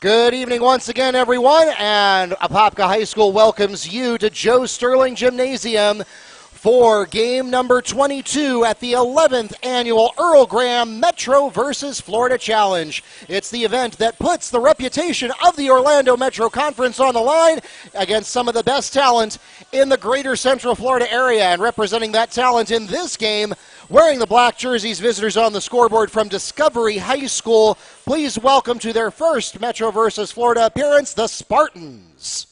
Good evening once again, everyone, and Apopka High School welcomes you to Joe Sterling Gymnasium for game number 22 at the 11th Annual Earl Graham Metro versus Florida Challenge. It's the event that puts the reputation of the Orlando Metro Conference on the line against some of the best talent in the greater Central Florida area, and representing that talent in this game, wearing the black jerseys, visitors on the scoreboard from Discovery High School. Please welcome to their first Metro versus Florida appearance, the Spartans.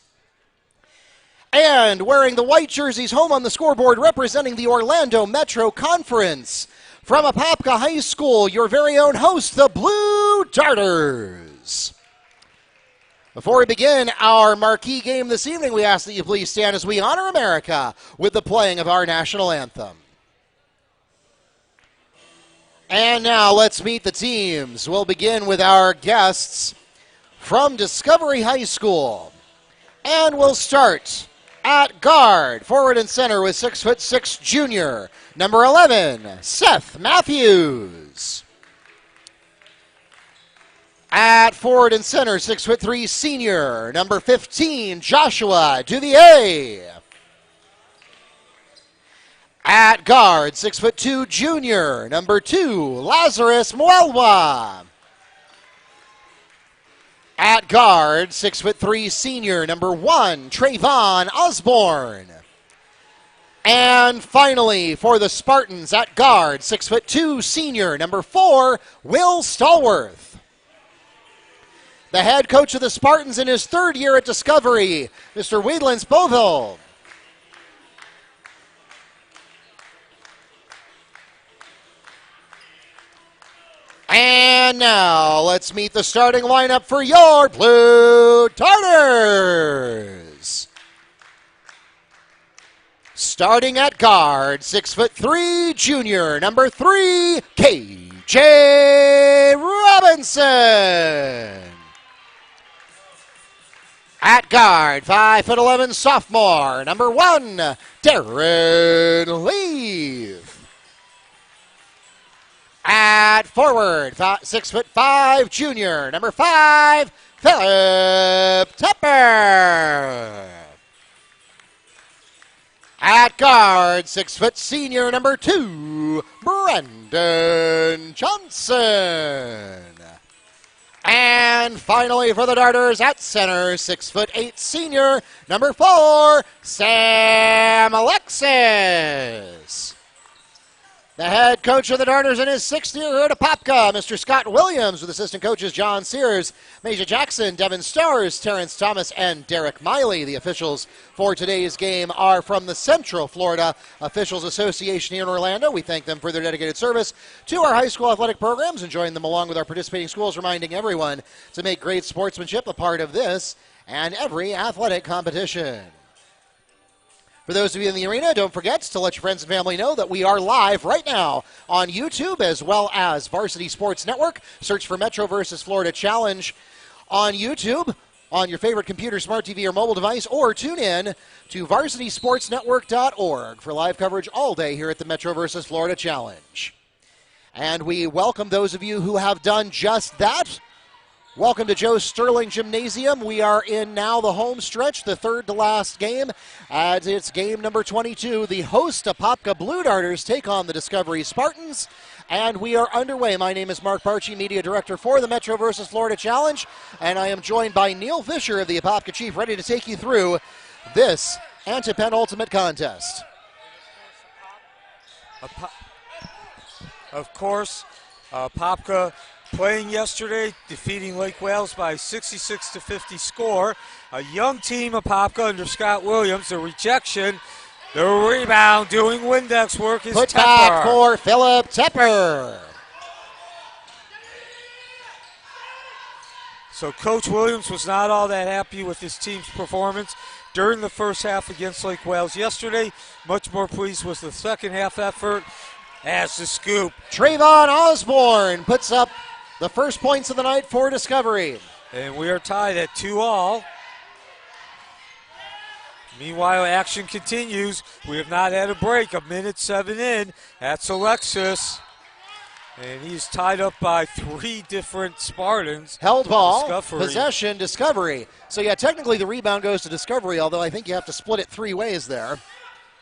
And wearing the white jerseys, home on the scoreboard, representing the Orlando Metro Conference, from Apopka High School, your very own host, the Blue Darters. Before we begin our marquee game this evening, we ask that you please stand as we honor America with the playing of our national anthem. And now let's meet the teams. We'll begin with our guests from Discovery High School. And we'll start at guard, forward and center with 6'6" junior, number 11, Seth Matthews. At forward and center, 6'3" senior, number 15, Joshua Duvier. At guard, 6'2" junior, number 2, Lazarus Mwelwa. At guard, 6'3" senior, number 1, Trayvon Osborne. And finally, for the Spartans, at guard, 6'2" senior, number 4, Will Stallworth. The head coach of the Spartans in his third year at Discovery, Mr. Wiedlins Boville. And now, let's meet the starting lineup for your Blue Darters. Starting at guard, 6'3" junior, number 3, KJ Robinson. At guard, 5'11" sophomore, number 1, Darren Leave. At forward, 6'5" junior, number 5, Philip Tepper. At guard, 6' senior, number 2, Brendan Johnson. And finally for the Darters, at center, 6'8" senior, number 4, Sam Alexis. The head coach of the Darters in his 6th year here at Apopka, Mr. Scott Williams, with assistant coaches John Sears, Major Jackson, Devin Stars, Terrence Thomas, and Derek Miley. The officials for today's game are from the Central Florida Officials Association here in Orlando. We thank them for their dedicated service to our high school athletic programs and join them along with our participating schools, reminding everyone to make great sportsmanship a part of this and every athletic competition. For those of you in the arena, don't forget to let your friends and family know that we are live right now on YouTube as well as Varsity Sports Network. Search for Metro versus Florida Challenge on YouTube, on your favorite computer, smart TV, or mobile device, or tune in to varsitysportsnetwork.org for live coverage all day here at the Metro versus Florida Challenge. And we welcome those of you who have done just that. Welcome to Joe Sterling Gymnasium. We are in now the home stretch, the third to last game, as it's game number 22. The host, Apopka Blue Darters, take on the Discovery Spartans, and we are underway. My name is Mark Barchi, Media Director for the Metro versus Florida Challenge, and I am joined by Neil Fisher of the Apopka Chief, ready to take you through this antepenultimate contest. Of course, Apopka playing yesterday, defeating Lake Wales by 66-50 score. A young team, Apopka, under Scott Williams. The rejection, the rebound, doing Windex work is Put Tepper. back for Philip Tepper. So Coach Williams was not all that happy with his team's performance during the first half against Lake Wales yesterday. Much more pleased with the second half effort as the scoop. Trayvon Osborne puts up the first points of the night for Discovery. And we are tied at 2-all. Meanwhile, action continues. We have not had a break. 1:07 in. That's Alexis. And he's tied up by 3 different Spartans. Held ball, Discovery. possession, Discovery. So, yeah, technically the rebound goes to Discovery, although I think you have to split it 3 ways there.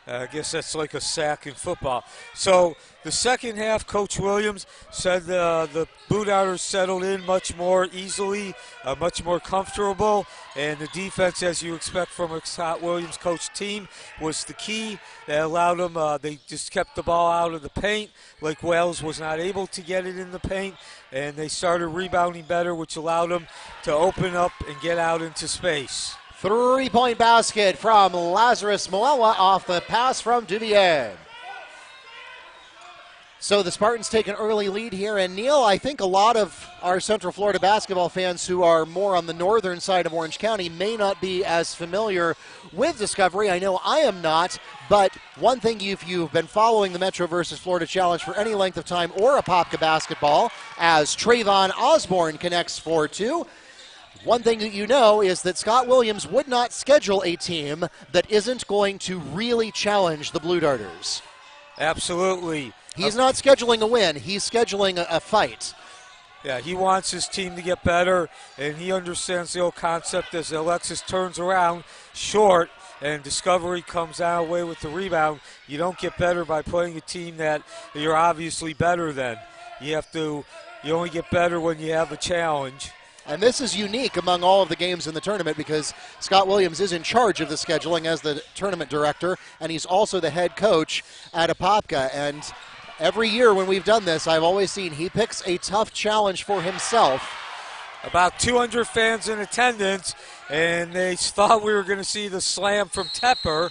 I guess that's like a sack in football. So the second half, Coach Williams said the Blue Darters settled in much more easily, much more comfortable, and the defense, as you expect from a Scott Williams coach team, was the key. That allowed them, they just kept the ball out of the paint. Lake Wales was not able to get it in the paint, and they started rebounding better, which allowed them to open up and get out into space. 3-point basket from Lazarus Moelwa off the pass from Duvier. So the Spartans take an early lead here. And Neil, I think a lot of our Central Florida basketball fans who are more on the northern side of Orange County may not be as familiar with Discovery. I know I am not. But one thing, if you've been following the Metro versus Florida Challenge for any length of time or Apopka basketball, as Trayvon Osborne connects for 2, one thing that you know is that Scott Williams would not schedule a team that isn't going to really challenge the Blue Darters. Absolutely. He's not scheduling a win. He's scheduling a fight. Yeah, he wants his team to get better, and he understands the old concept as Alexis turns around short and Discovery comes out away with the rebound. You don't get better by playing a team that you're obviously better than. You only get better when you have a challenge. And this is unique among all of the games in the tournament because Scott Williams is in charge of the scheduling as the tournament director, and he's also the head coach at Apopka. And every year when we've done this, I've always seen he picks a tough challenge for himself. About 200 fans in attendance, and they thought we were going to see the slam from Tepper.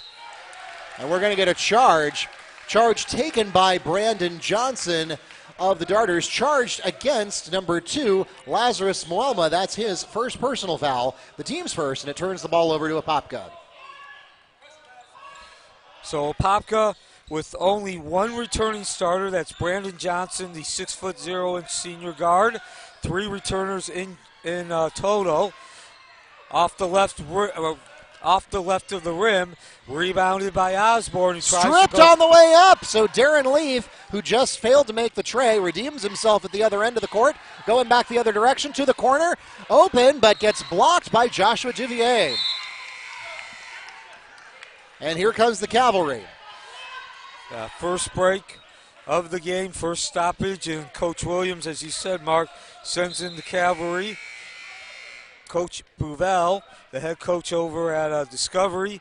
And we're going to get a charge. Charge taken by Brandon Johnson of the Darters, charged against number 2, Lazarus Moelma. That's his first personal foul, the team's first, and it turns the ball over to Apopka. So Apopka with only one returning starter, that's Brandon Johnson, the 6'0" senior guard. 3 returners in total. Off the left of the rim, rebounded by Osborne. Stripped on the way up, so Darren Leaf, who just failed to make the tray, redeems himself at the other end of the court, going back the other direction to the corner, open, but gets blocked by Joshua Duvier. And here comes the Cavalry. First break of the game, first stoppage, and Coach Williams, as you said, Mark, sends in the Cavalry. Coach Bouvel, the head coach over at Discovery,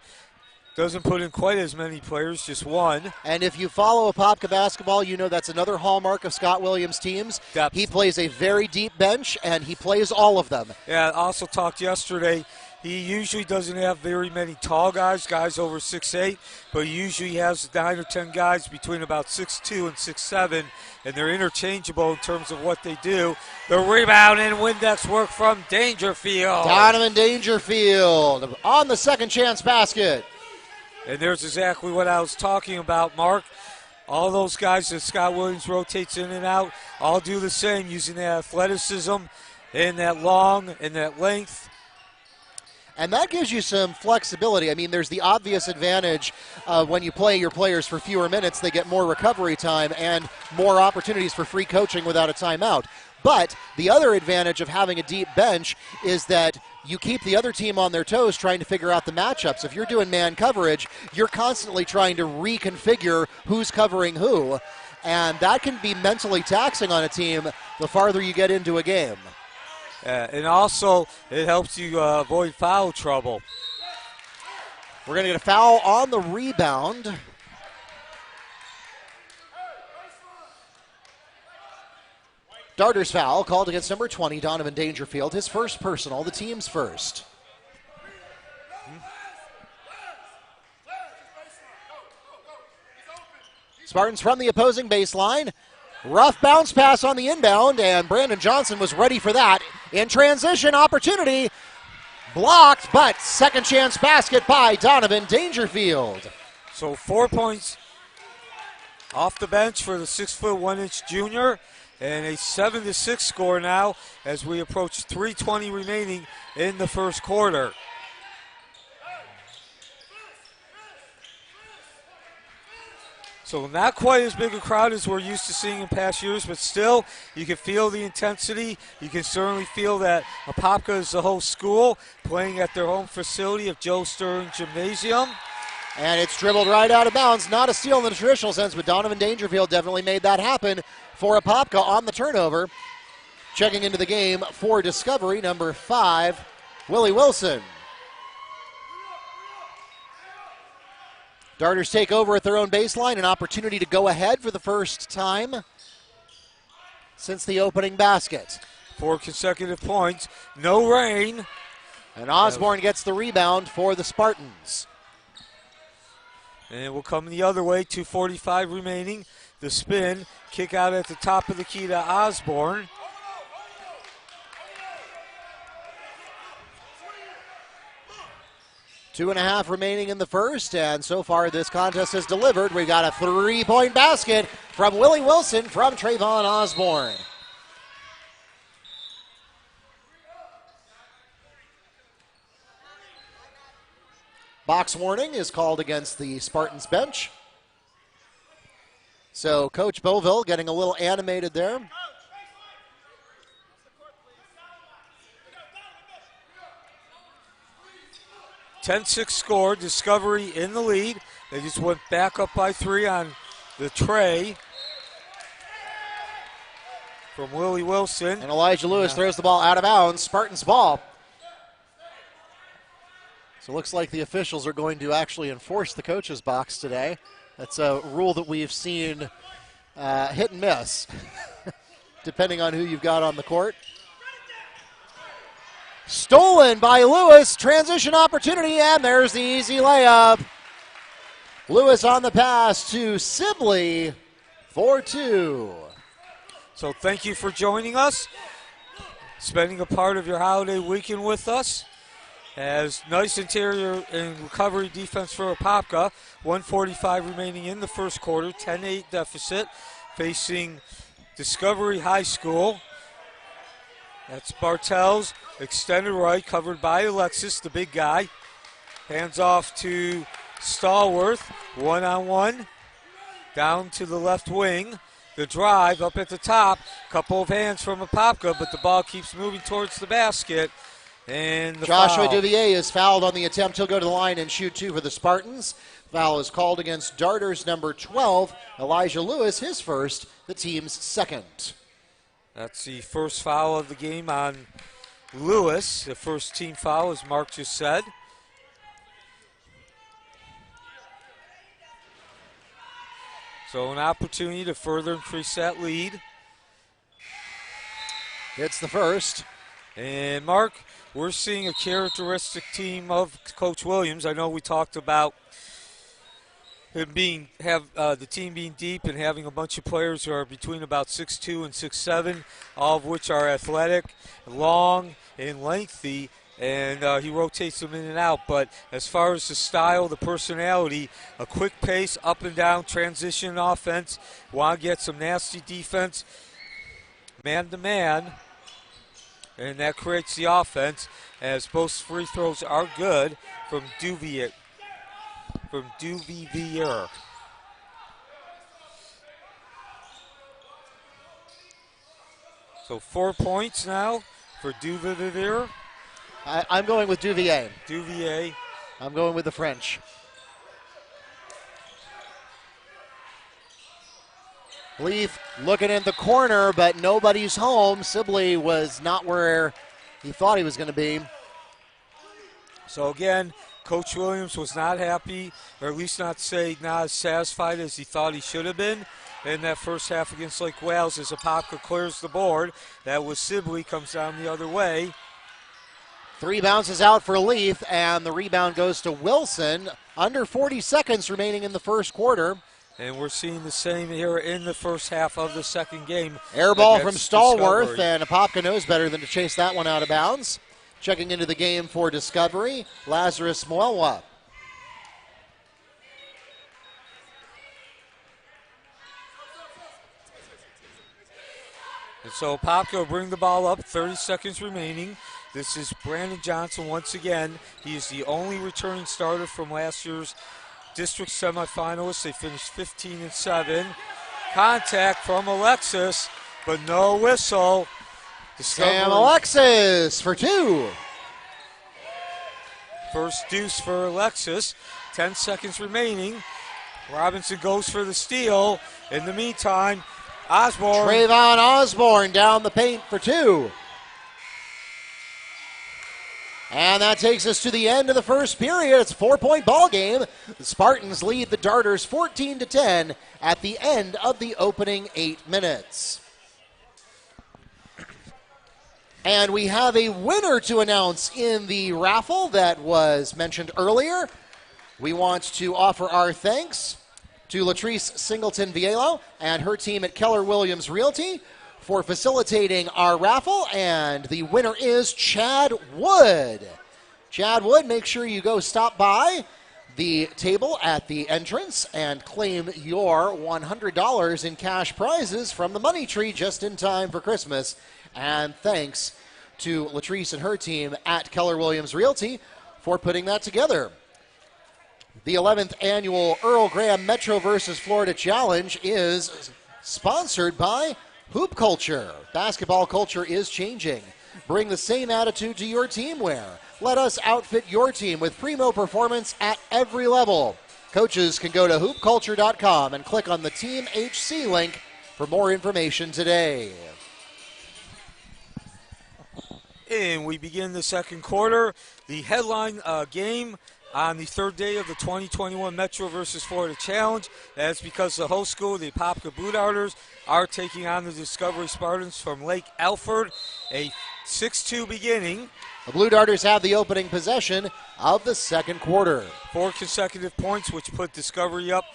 doesn't put in quite as many players, just 1. And if you follow Apopka basketball, you know that's another hallmark of Scott Williams' teams. Depth. He plays a very deep bench, and he plays all of them. Yeah, also talked yesterday, he usually doesn't have very many tall guys over 6'8", but he usually has 9 or 10 guys between about 6'2" and 6'7", and they're interchangeable in terms of what they do. The rebound and Windex work from Dangerfield. Donovan Dangerfield on the second chance basket. And there's exactly what I was talking about, Mark. All those guys that Scott Williams rotates in and out all do the same, using that athleticism and that long and that length. And that gives you some flexibility. I mean, there's the obvious advantage when you play your players for fewer minutes, they get more recovery time and more opportunities for free coaching without a timeout. But the other advantage of having a deep bench is that you keep the other team on their toes trying to figure out the matchups. If you're doing man coverage, you're constantly trying to reconfigure who's covering who. And that can be mentally taxing on a team the farther you get into a game. And also, it helps you avoid foul trouble. We're going to get a foul on the rebound. Darters foul called against number 20, Donovan Dangerfield. His first personal, the team's first. Spartans from the opposing baseline. Rough bounce pass on the inbound, and Brandon Johnson was ready for that. In transition, opportunity. Blocked, but second chance basket by Donovan Dangerfield. So 4 points off the bench for the 6'1" junior, and a 7-6 score now as we approach 3:20 remaining in the first quarter. So not quite as big a crowd as we're used to seeing in past years, but still you can feel the intensity. You can certainly feel that Apopka is the host school playing at their home facility of Joe Sterling Gymnasium. And it's dribbled right out of bounds. Not a steal in the traditional sense, but Donovan Dangerfield definitely made that happen for Apopka on the turnover. Checking into the game for Discovery, number 5, Willie Wilson. Darters take over at their own baseline, an opportunity to go ahead for the first time since the opening basket. 4 consecutive points, no rain. And Osborne gets the rebound for the Spartans. And it will come the other way, 2:45 remaining. The spin, kick out at the top of the key to Osborne. 2.5 remaining in the first, and so far this contest has delivered. We've got a 3-point basket from Willie Wilson from Trayvon Osborne. Box warning is called against the Spartans bench. So Coach Beauville getting a little animated there. (10-6) score, Discovery in the lead. They just went back up by 3 on the tray from Willie Wilson. And Elijah Lewis throws the ball out of bounds. Spartans ball. So it looks like the officials are going to actually enforce the coach's box today. That's a rule that we've seen hit and miss, depending on who you've got on the court. Stolen by Lewis, transition opportunity, and there's the easy layup. Lewis on the pass to Sibley for 2. So thank you for joining us, spending a part of your holiday weekend with us. As nice interior and recovery defense for Apopka. 1:45 remaining in the first quarter, 10-8 deficit, facing Discovery High School. That's Bartles, extended right, covered by Alexis, the big guy. Hands off to Stallworth, one-on-one, down to the left wing. The drive up at the top, couple of hands from Apopka, but the ball keeps moving towards the basket. And the Joshua foul. Duvier is fouled on the attempt. He'll go to the line and shoot 2 for the Spartans. Foul is called against Darters number 12, Elijah Lewis, his first, the team's second. That's the first foul of the game on Lewis. The first team foul, as Mark just said. So an opportunity to further increase that lead. It's the first. And Mark, we're seeing a characteristic team of Coach Williams. I know we talked about him the team being deep and having a bunch of players who are between about 6'2" and 6'7", all of which are athletic, long, and lengthy, and he rotates them in and out. But as far as the style, the personality, a quick pace, up and down, transition offense, want to get some nasty defense, man-to-man, and that creates the offense, as both free throws are good from Duvier. So 4 points now for Duvier. I'm going with Duvier. Duvier. I'm going with the French. Leaf looking in the corner, but nobody's home. Sibley was not where he thought he was going to be. So again, Coach Williams was not happy, or at least not as satisfied as he thought he should have been in that first half against Lake Wales as Apopka clears the board. That was Sibley, comes down the other way. 3 bounces out for Leaf, and the rebound goes to Wilson. Under 40 seconds remaining in the first quarter. And we're seeing the same here in the first half of the second game. Air ball from Stallworth, Discovery. and Apopka knows better than to chase that one out of bounds. Checking into the game for Discovery, Lazarus Moelwa. And so Apopka will bring the ball up, 30 seconds remaining. This is Brandon Johnson once again. He is the only returning starter from last year's district semifinalists. They finished 15-7. Contact from Alexis, but no whistle. Sam Alexis for 2. First deuce for Alexis. 10 seconds remaining. Robinson goes for the steal. In the meantime, Osborne. Trayvon Osborne down the paint for 2. And that takes us to the end of the first period. It's a 4-point ball game. The Spartans lead the Darters 14-10 at the end of the opening 8 minutes. And we have a winner to announce in the raffle that was mentioned earlier. We want to offer our thanks to Latrice Singleton Vielo and her team at Keller Williams Realty for facilitating our raffle, and the winner is Chad Wood. Chad Wood, make sure you go stop by the table at the entrance and claim your $100 in cash prizes from the Money Tree just in time for Christmas. And thanks to Latrice and her team at Keller Williams Realty for putting that together. The 11th Annual Earl Graham Metro versus Florida Challenge is sponsored by Hoop Culture. Basketball culture is changing. Bring the same attitude to your team wear. Let us outfit your team with primo performance at every level. Coaches can go to hoopculture.com and click on the Team HC link for more information today. And we begin the second quarter. The headline game on the third day of the 2021 Metro versus Florida Challenge. That's because the host school, the Apopka Blue Darters, are taking on the Discovery Spartans from Lake Alfred. A 6-2 beginning. The Blue Darters have the opening possession of the second quarter. 4 consecutive points, which put Discovery up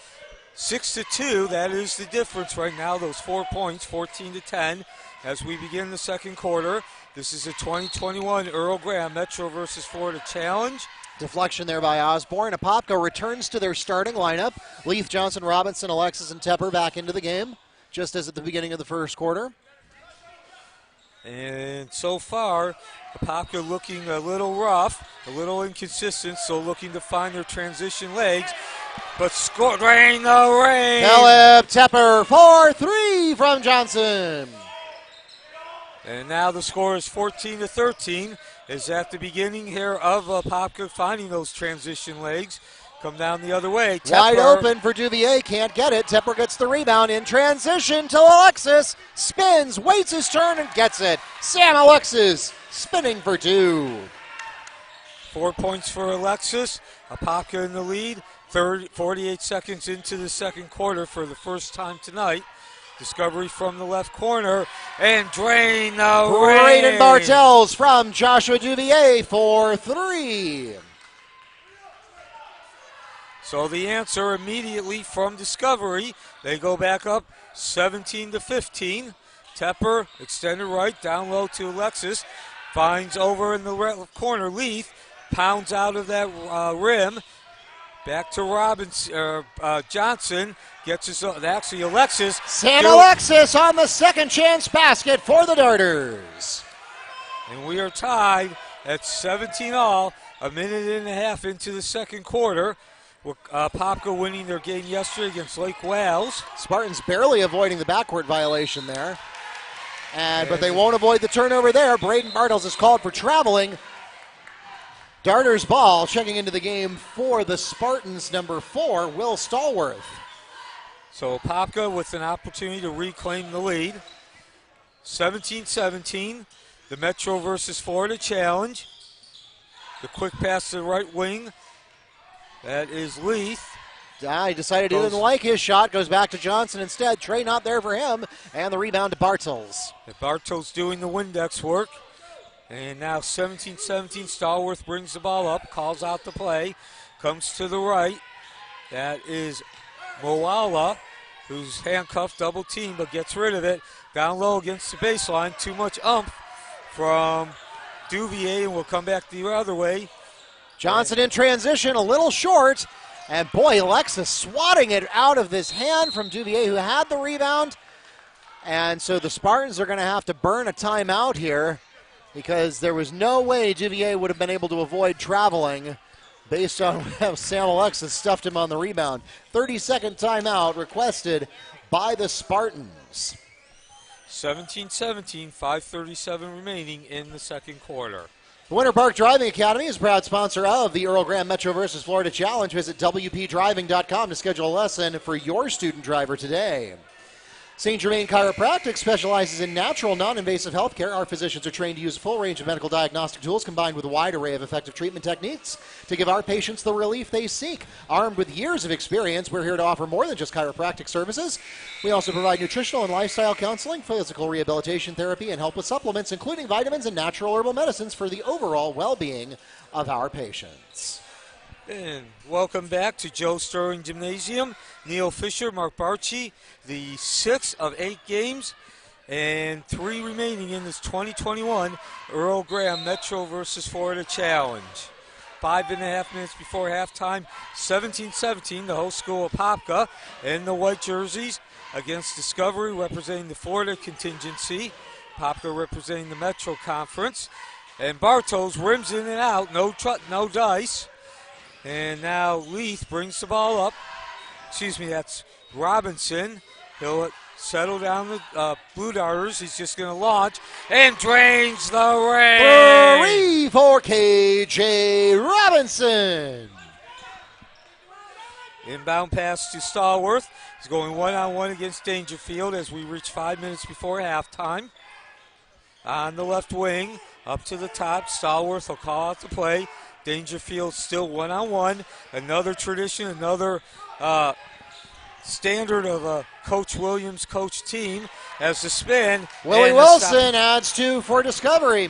6-2. That is the difference right now, those 4 points, 14-10, as we begin the second quarter. This is a 2021 Earl Graham Metro versus Florida Challenge. Deflection there by Osborne. Apopka returns to their starting lineup. Leith, Johnson, Robinson, Alexis, and Tepper back into the game, just as at the beginning of the first quarter. And so far, Apopka looking a little rough, a little inconsistent, so looking to find their transition legs. But scoring the rain. Philip Tepper for 3 from Johnson. And now the score is 14-13. Is at the beginning here of Apopka finding those transition legs. Come down the other way. Tepper. Wide open for Duvier, can't get it. Tepper gets the rebound in transition to Alexis. Spins, waits his turn, and gets it. Sam Alexis spinning for 2. 4 points for Alexis. Apopka in the lead. 48 seconds into the second quarter for the first time tonight. Discovery from the left corner and drain the rain. Braden Bartles from Joshua Duvier for 3. So the answer immediately from Discovery. They go back up 17-15. Tepper extended right, down low to Alexis. Finds over in the left corner. Leith pounds out of that rim. Back to Robinson, Johnson gets his, actually Alexis. Sam Alexis on the second chance basket for the Darters. And we are tied at 17-all, a minute and a half into the second quarter. Apopka winning their game yesterday against Lake Wales. Spartans barely avoiding the backcourt violation there. But they won't avoid the turnover there. Braden Bartles is called for traveling. Darters ball, checking into the game for the Spartans, number 4, Will Stallworth. So Apopka with an opportunity to reclaim the lead. 17-17, the Metro versus Florida Challenge. The quick pass to the right wing. That is Leith. He decided he didn't like his shot. Goes back to Johnson instead. Trey not there for him. And the rebound to Bartles. Bartles doing the Windex work. And now 17-17, Stallworth brings the ball up, calls out the play, comes to the right. That is Moala, who's handcuffed, double team, but gets rid of it. Down low against the baseline, too much umph from Duvier, and we'll come back the other way. Johnson in transition, a little short. And boy, Alexis swatting it out of this hand from Duvier, who had the rebound. And so the Spartans are going to have to burn a timeout here, because there was no way Duvier would have been able to avoid traveling. based on how Sam Alexis stuffed him on the rebound. 30-second timeout requested by the Spartans. 17-17, 5:37 remaining in the second quarter. The Winter Park Driving Academy is a proud sponsor of the Earl Graham Metro versus Florida Challenge. Visit WPDriving.com to schedule a lesson for your student driver today. St. Germain Chiropractic specializes in natural, non-invasive health care. Our physicians are trained to use a full range of medical diagnostic tools combined with a wide array of effective treatment techniques to give our patients the relief they seek. Armed with years of experience, we're here to offer more than just chiropractic services. We also provide nutritional and lifestyle counseling, physical rehabilitation therapy, and help with supplements, including vitamins and natural herbal medicines for the overall well-being of our patients. And welcome back to Joe Sterling Gymnasium. Neil Fisher, Mark Barchi, the 6 of 8 games and 3 remaining in this 2021 Earl Graham Metro versus Florida Challenge. 5.5 minutes before halftime, 17-17, the host school of Apopka in the white jerseys against Discovery representing the Florida contingency, Apopka representing the Metro Conference, and Bartles rims in and out, no dice. And now Leith brings the ball up. That's Robinson. He'll settle down the Blue Darters. He's just going to launch and drains the ring. 3 for KJ Robinson. Inbound pass to Stallworth. He's going one-on-one against Dangerfield as we reach 5 minutes before halftime. On the left wing, up to the top. Stallworth will call out the play. Dangerfield still one-on-one. Another tradition, another standard of a Coach Williams coach team as the spin. Willie Wilson adds 2 for Discovery.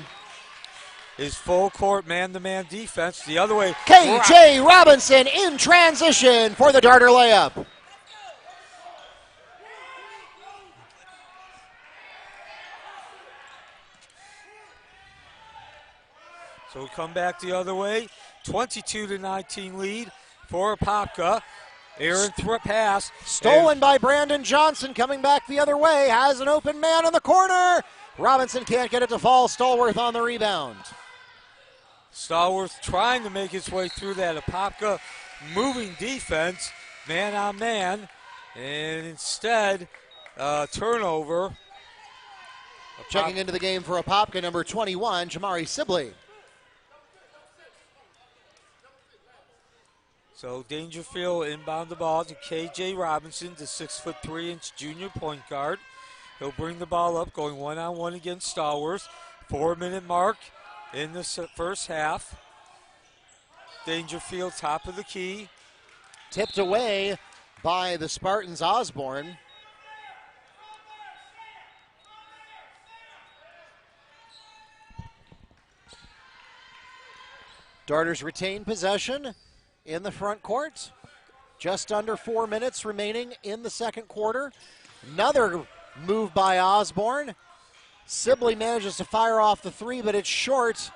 His full court man-to-man defense. The other way. KJ Robinson in transition for the Darter layup. So we come back the other way. 22-19 lead for Apopka. Aaron pass. Stolen by Brandon Johnson. Coming back the other way. Has an open man in the corner. Robinson can't get it to fall. Stallworth on the rebound. Stallworth trying to make his way through that Apopka moving defense. Man on man. And instead, turnover. Checking into the game for Apopka, number 21, Jamari Sibley. So Dangerfield inbound the ball to KJ Robinson, the 6'3" junior point guard. He'll bring the ball up, going one-on-one against Stallworth. 4-minute mark in the first half. Dangerfield top of the key. Tipped away by the Spartans' Osborne. Darters retain possession in the front court. Just under 4 minutes remaining in the second quarter. Another move by Osborne. Sibley manages to fire off the 3, but it's short.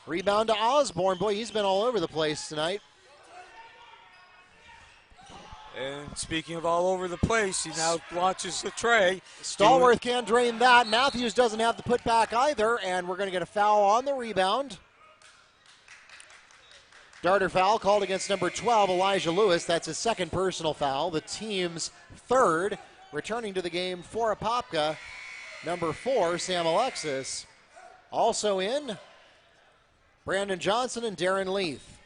Rebound to Osborne. Boy, he's been all over the place tonight. And speaking of all over the place, he now launches the tray. Stallworth can't drain that. Matthews doesn't have the putback either, and we're going to get a foul on the rebound. Darter foul called against number 12, Elijah Lewis. That's his second personal foul, the team's third. Returning to the game for Apopka, number 4, Sam Alexis. Also in, Brandon Johnson and Darren Leith.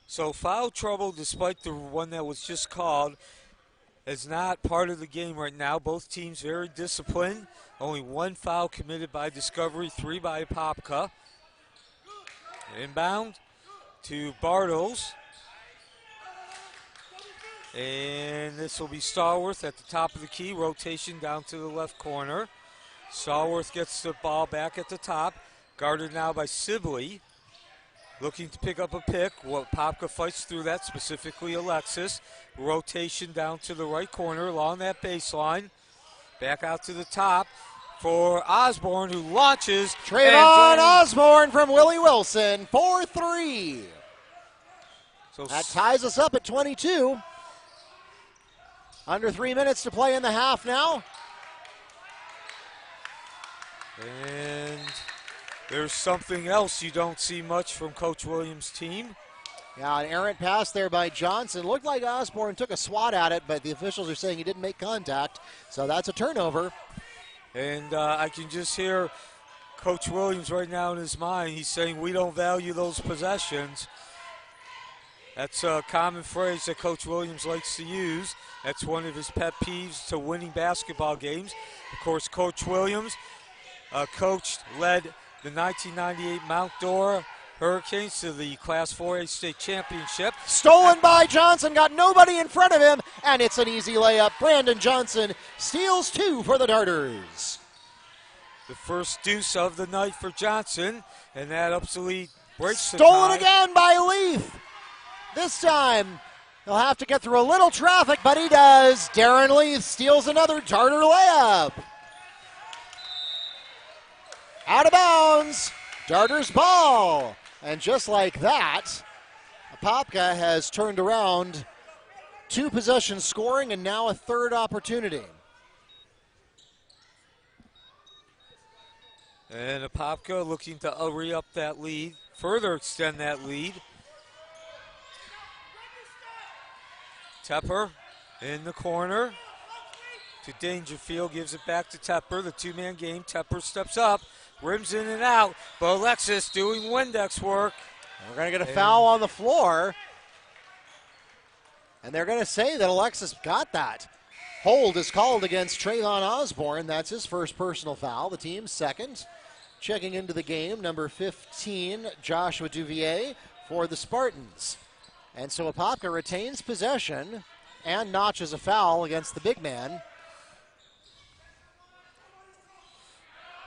So foul trouble, despite the one that was just called, is not part of the game right now. Both teams very disciplined. Only 1 foul committed by Discovery, 3 by Apopka. Inbound to Bartles. And this will be Stallworth at the top of the key. Rotation down to the left corner. Stallworth gets the ball back at the top. Guarded now by Sibley. Looking to pick up a pick. Apopka fights through that, specifically Alexis. Rotation down to the right corner along that baseline. Back out to the top for Osborne, who launches. Trayvon Osborne from Willie Wilson, 4-3. So that ties us up at 22. Under 3 minutes to play in the half now. And there's something else you don't see much from Coach Williams' team. Yeah, an errant pass there by Johnson. Looked like Osborne took a swat at it, but the officials are saying he didn't make contact, so that's a turnover. And I can just hear Coach Williams right now in his mind. He's saying we don't value those possessions. That's a common phrase that Coach Williams likes to use. That's one of his pet peeves to winning basketball games. Of course, Coach Williams led the 1998 Mount Dora Hurricanes to the Class 4A state championship. Stolen by Johnson, got nobody in front of him, and it's an easy layup. Brandon Johnson steals 2 for the Darters. The first deuce of the night for Johnson, and that absolutely breaks the tie. Stolen again by Leaf. This time, he'll have to get through a little traffic, but he does. Darren Leaf steals another Darter layup. Out of bounds, Darters ball. And just like that, Apopka has turned around 2 possession scoring and now a third opportunity. And Apopka looking to re-up that lead, further extend that lead. Tepper in the corner to Dangerfield, gives it back to Tepper. The 2-man game. Tepper steps up, rims in and out, but Alexis doing Windex work. We're going to get a foul on the floor, and they're going to say that Alexis got that. Hold is called against Trayvon Osborne. That's his first personal foul, the team's second. Checking into the game, number 15, Joshua Duvier for the Spartans. And so Apopka retains possession and notches a foul against the big man.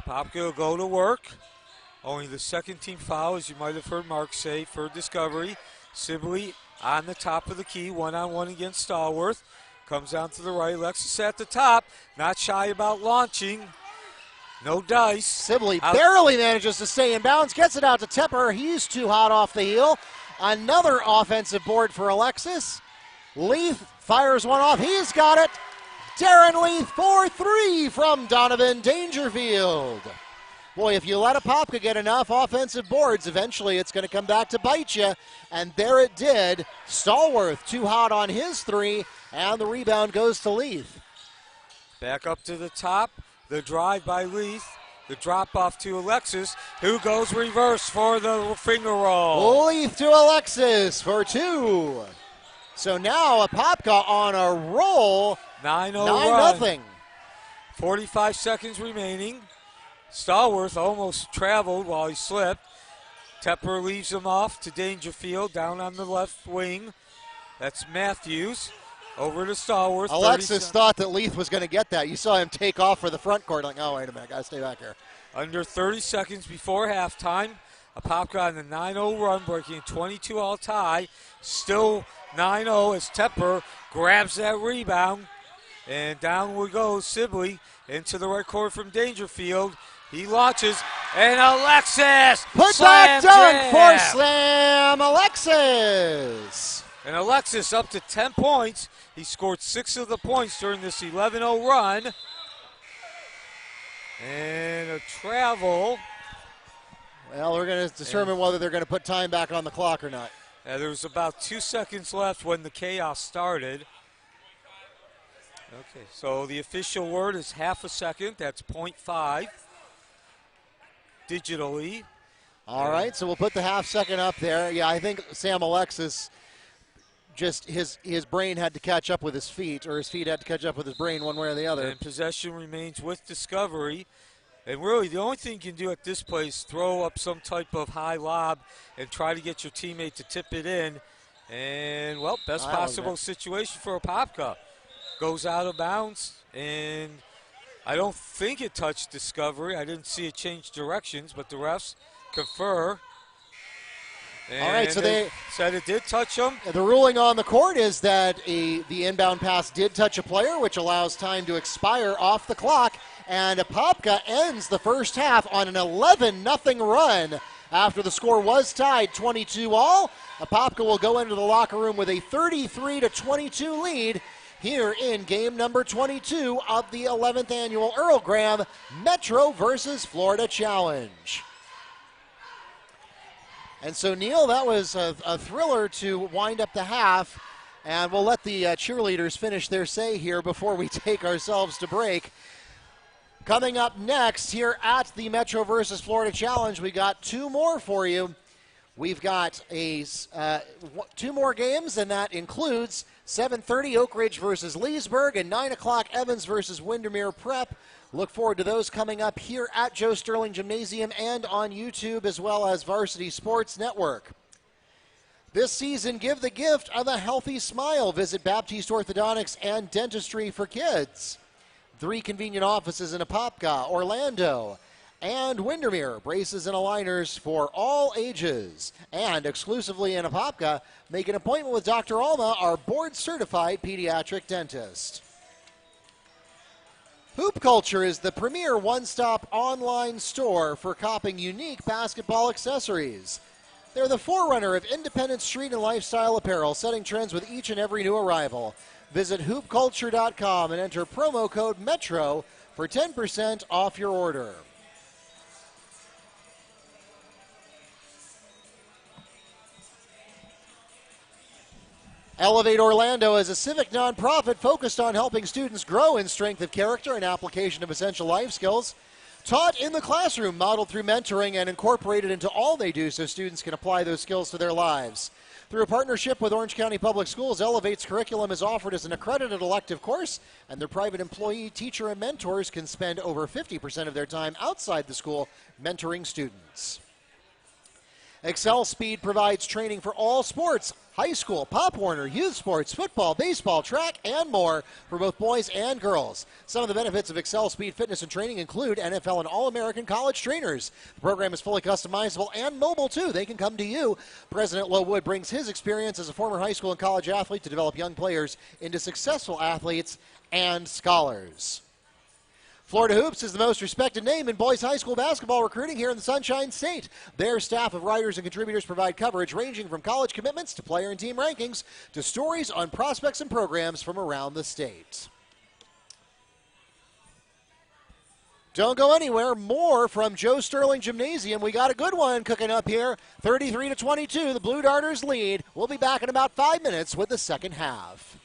Apopka will go to work. Only the second team foul, as you might have heard Mark say, for Discovery. Sibley on the top of the key, one-on-one against Stallworth. Comes down to the right. Alexis at the top, not shy about launching. No dice. Sibley barely manages to stay in bounds, gets it out to Tepper. He's too hot off the heel. Another offensive board for Alexis. Leaf fires one off. He's got it. Darren Leaf, 4-3 from Donovan Dangerfield. Boy, if you let Apopka get enough offensive boards, eventually it's going to come back to bite you. And there it did. Stallworth too hot on his 3, and the rebound goes to Leaf. Back up to the top. The drive by Leaf. The drop off to Alexis, who goes reverse for the finger roll. Leaf to Alexis for 2. So now Apopka on a roll. 9-0 run. 9-0. 45 seconds remaining. Stallworth almost traveled while he slipped. Tepper leaves him off to Dangerfield down on the left wing. That's Matthews. Over to Stallworth. Alexis thought that Leaf was going to get that. You saw him take off for the front court. Like, oh, wait a minute, got to stay back here. Under 30 seconds before halftime. Apopka on the 9-0 run, breaking a 22-all tie. Still 9-0 as Tepper grabs that rebound. And down we go, Sibley into the right corner from Dangerfield. He launches, and Alexis! Put back dunk for Slam Alexis! And Alexis up to 10 points. He scored 6 of the points during this 11-0 run. And a travel. Well, we're going to determine whether they're going to put time back on the clock or not. There was about 2 seconds left when the chaos started. Okay, so the official word is half a second. That's 0.5 digitally. All right, so we'll put the half second up there. Yeah, I think Sam Alexis, just his brain had to catch up with his feet, or his feet had to catch up with his brain one way or the other. And possession remains with Discovery. And really, the only thing you can do at this play is throw up some type of high lob and try to get your teammate to tip it in. And, well, best possible situation for Apopka. Goes out of bounds, and I don't think it touched Discovery. I didn't see it change directions, but the refs confer. And all right, so they said it did touch him. The ruling on the court is that the inbound pass did touch a player, which allows time to expire off the clock. And Apopka ends the first half on an 11-0 run after the score was tied 22-all. Apopka will go into the locker room with a 33-22 lead here in game number 22 of the 11th Annual Earl Graham Metro versus Florida Challenge. And so, Neil, that was a thriller to wind up the half. And we'll let the cheerleaders finish their say here before we take ourselves to break. Coming up next here at the Metro versus Florida Challenge, we got two more for you. We've got two more games, and that includes 7:30 Oak Ridge versus Leesburg and 9 o'clock Evans versus Windermere Prep. Look forward to those coming up here at Joe Sterling Gymnasium and on YouTube as well as Varsity Sports Network. This season, give the gift of a healthy smile. Visit Baptiste Orthodontics and Dentistry for Kids. 3 convenient offices in Apopka, Orlando, and Windermere. Braces and aligners for all ages. And exclusively in Apopka, make an appointment with Dr. Alma, our board-certified pediatric dentist. Hoop Culture is the premier one-stop online store for copping unique basketball accessories. They're the forerunner of independent street and lifestyle apparel, setting trends with each and every new arrival. Visit hoopculture.com and enter promo code METRO for 10% off your order. Elevate Orlando is a civic nonprofit focused on helping students grow in strength of character and application of essential life skills. Taught in the classroom, modeled through mentoring, and incorporated into all they do so students can apply those skills to their lives. Through a partnership with Orange County Public Schools, Elevate's curriculum is offered as an accredited elective course, and their private employee, teacher, and mentors can spend over 50% of their time outside the school mentoring students. Excel Speed provides training for all sports, high school, Pop Warner, youth sports, football, baseball, track, and more for both boys and girls. Some of the benefits of Excel Speed fitness and training include NFL and All-American college trainers. The program is fully customizable and mobile, too. They can come to you. President Lowood brings his experience as a former high school and college athlete to develop young players into successful athletes and scholars. Florida Hoops is the most respected name in boys high school basketball recruiting here in the Sunshine State. Their staff of writers and contributors provide coverage ranging from college commitments to player and team rankings to stories on prospects and programs from around the state. Don't go anywhere. More from Joe Sterling Gymnasium. We got a good one cooking up here. 33-22, the Blue Darters lead. We'll be back in about 5 minutes with the second half.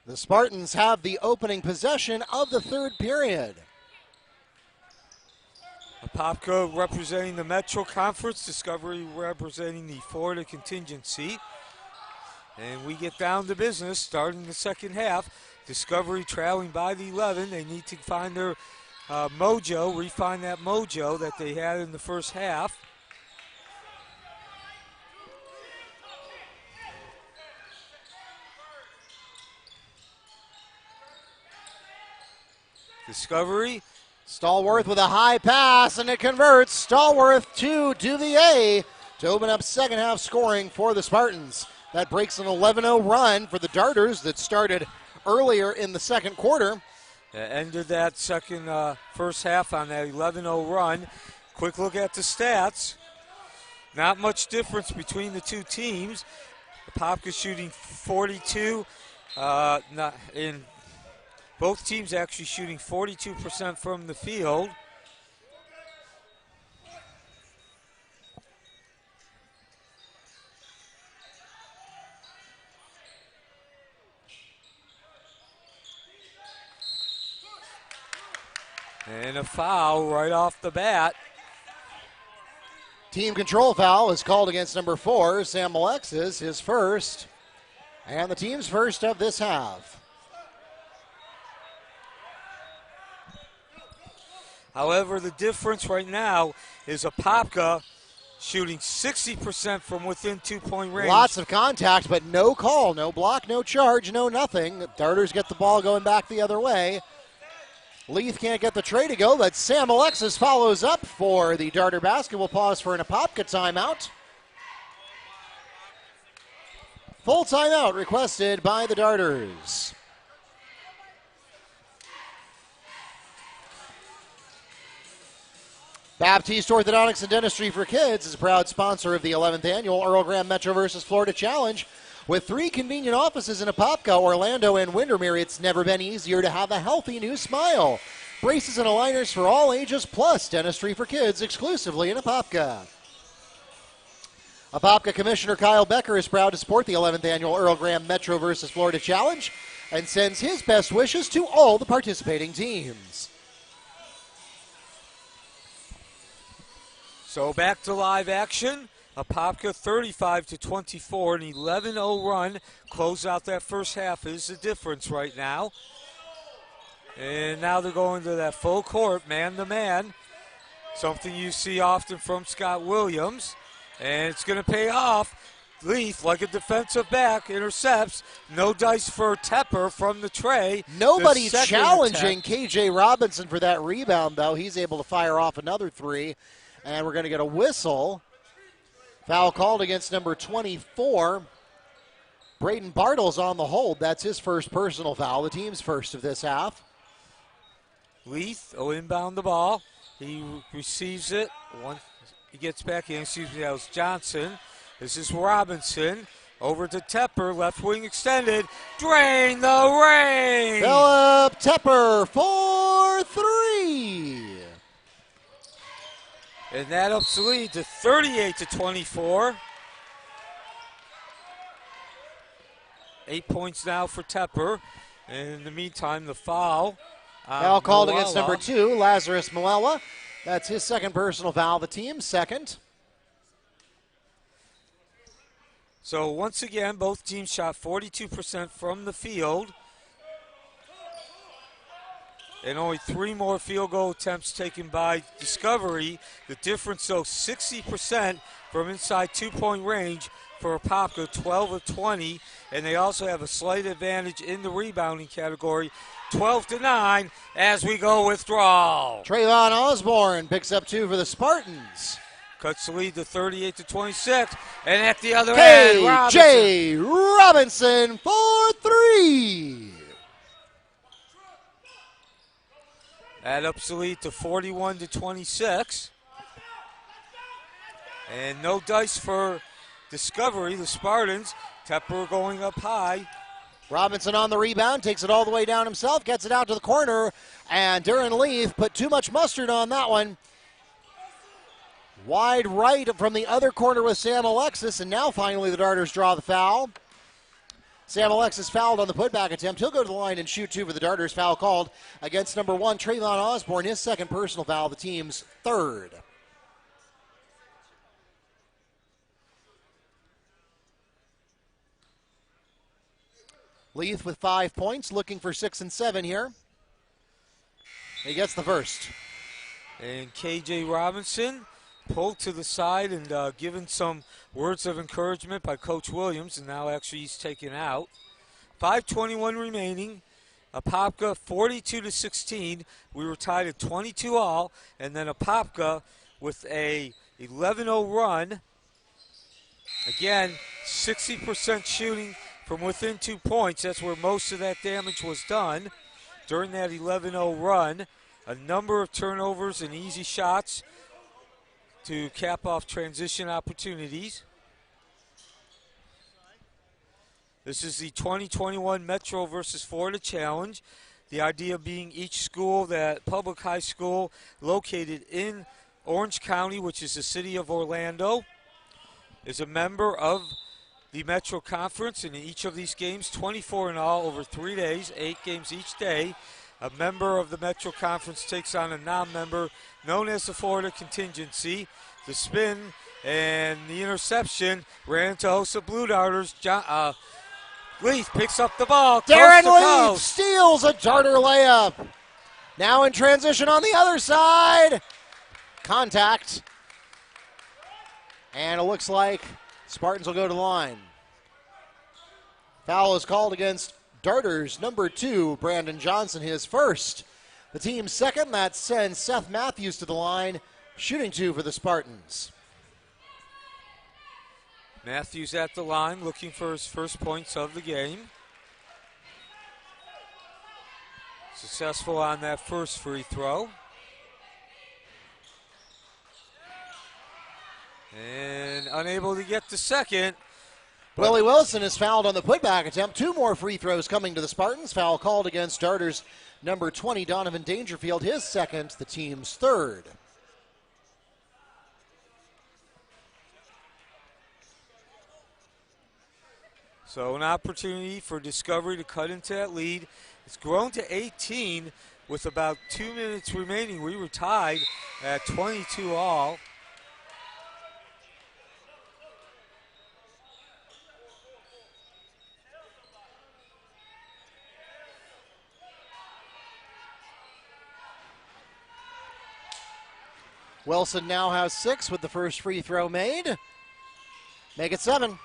The Spartans have the opening possession of the third period. Apopka representing the Metro Conference, Discovery representing the Florida contingency. And we get down to business starting the second half. Discovery trailing by the 11. They need to find their mojo, refine that mojo that they had in the first half. Discovery. Stallworth with a high pass, and it converts. Stallworth to Duvier to open up second half scoring for the Spartans. That breaks an 11-0 run for the Darters that started earlier in the second quarter. Ended that first half on that 11-0 run. Quick look at the stats. Not much difference between the two teams. Apopka shooting 42. Both teams actually shooting 42% from the field. And a foul right off the bat. Team control foul is called against number 4, Sam Alexis, his first, and the team's first of this half. However, the difference right now is Apopka shooting 60% from within 2-point range. Lots of contact, but no call, no block, no charge, no nothing. The Darters get the ball going back the other way. Leith can't get the tray to go, but Sam Alexis follows up for the Darter basket. We'll pause for an Apopka timeout. Full timeout requested by the Darters. Baptiste Orthodontics and Dentistry for Kids is a proud sponsor of the 11th Annual Earl Graham Metro vs. Florida Challenge. With 3 convenient offices in Apopka, Orlando, and Windermere, it's never been easier to have a healthy new smile. Braces and aligners for all ages, plus dentistry for kids exclusively in Apopka. Apopka Commissioner Kyle Becker is proud to support the 11th Annual Earl Graham Metro vs. Florida Challenge and sends his best wishes to all the participating teams. So back to live action. Apopka 35-24, an 11-0 run. Close out that first half is the difference right now. And now they're going to that full court, man-to-man. Something you see often from Scott Williams. And it's going to pay off. Leith, like a defensive back, intercepts. No dice for Tepper from the tray. Nobody challenging KJ Robinson for that rebound, though. He's able to fire off another 3. And we're going to get a whistle. Foul called against number 24. Braden Bartles on the hold. That's his first personal foul, the team's first of this half. Leith will inbound the ball. He receives it. He gets back in. That was Johnson. This is Robinson. Over to Tepper. Left wing extended. Drain the rain. Philip Tepper for 3. And that ups the lead to 38-24. 8 points now for Tepper. And in the meantime, the foul. Foul called against number 2, Lazarus Moella. That's his second personal foul, the team's second. So once again, both teams shot 42% from the field. And only 3 more field goal attempts taken by Discovery. The difference, though, 60% from inside 2-point range for Apopka, 12 of 20. And they also have a slight advantage in the rebounding category, 12-9 as we go withdrawal. Trayvon Osborne picks up 2 for the Spartans. Cuts the lead to 38-26. And at the other end, KJ Robinson for 3. That ups the lead to 41-26. And no dice for Discovery, the Spartans. Tepper going up high. Robinson on the rebound, takes it all the way down himself, gets it out to the corner, and Darren Leith put too much mustard on that one. Wide right from the other corner with Sam Alexis, and now finally the Darters draw the foul. Sam Alexis fouled on the putback attempt. He'll go to the line and shoot 2 for the Darters. Foul called against number 1, Trayvon Osborne, his second personal foul, the team's third. Leith with 5 points, looking for 6 and 7 here. He gets the first. And KJ Robinson pulled to the side and given some words of encouragement by Coach Williams, and now actually he's taken out. 5:21 remaining. Apopka 42-16. We were tied at 22 all, and then Apopka with a 11-0 run. Again, 60% shooting from within 2 points. That's where most of that damage was done during that 11-0 run. A number of turnovers and easy shots to cap off transition opportunities. This is the 2021 Metro versus Florida Challenge. The idea being each school, that public high school located in Orange County, which is the city of Orlando, is a member of the Metro Conference. And in each of these games, 24 in all over 3 days, 8 games each day, a member of the Metro Conference takes on a non-member known as the Florida Contingency. The spin and the interception ran to host of Blue Darters. Leith picks up the ball. Darren Leith coast. steals a Darter layup. Now in transition on the other side. Contact. And it looks like Spartans will go to the line. Foul is called against Darters number 2, Brandon Johnson, his first. The team's second. That sends Seth Matthews to the line, shooting 2 for the Spartans. Matthews at the line, looking for his first points of the game. Successful on that first free throw. And unable to get the second. Willie Wilson is fouled on the putback attempt. 2 more free throws coming to the Spartans. Foul called against Darters number 20, Donovan Dangerfield, his second, the team's third. So an opportunity for Discovery to cut into that lead. It's grown to 18 with about 2 minutes remaining. We were tied at 22 all. Wilson now has 6 with the first free throw made. Make it 7.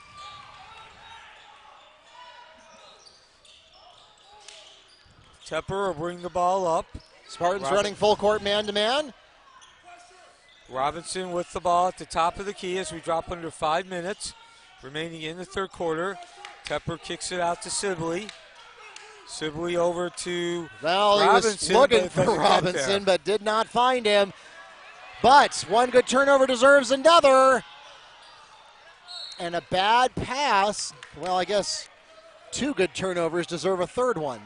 Tepper will bring the ball up. Spartans running full court man-to-man. Robinson with the ball at the top of the key as we drop under 5 minutes remaining in the third quarter. Tepper kicks it out to Sibley. Sibley over to Robinson. He was looking for Robinson, but did not find him. But one good turnover deserves another. And a bad pass, well, I guess 2 good turnovers deserve a third one.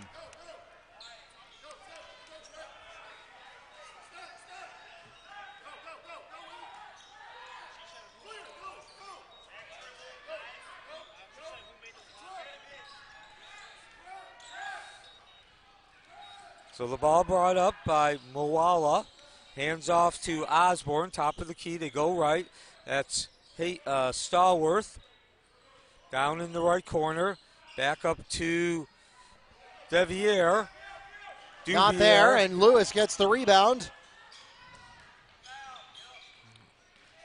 So the ball brought up by Moala. Hands off to Osborne, top of the key. They go right. That's Stallworth. Down in the right corner. Back up to Devier. Not there, and Lewis gets the rebound.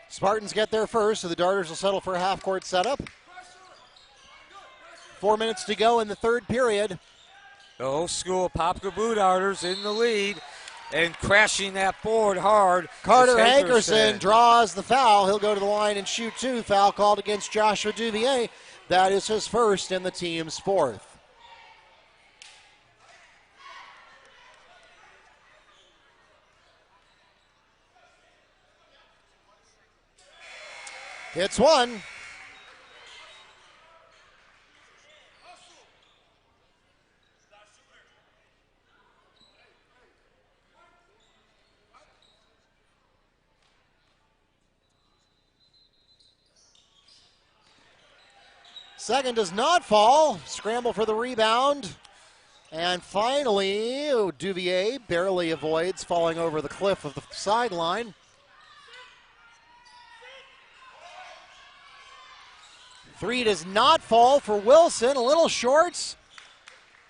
Spartans get there first, so the Darters will settle for a half-court setup. 4 minutes to go in the third period. The whole school, Apopka Blue Darters in the lead and crashing that board hard. Carter Hankerson draws the foul. He'll go to the line and shoot 2. Foul called against Joshua Duvier. That is his first and the team's fourth. Hits 1. Second does not fall. Scramble for the rebound. And finally, Duvier barely avoids falling over the cliff of the sideline. Three does not fall for Wilson, a little short.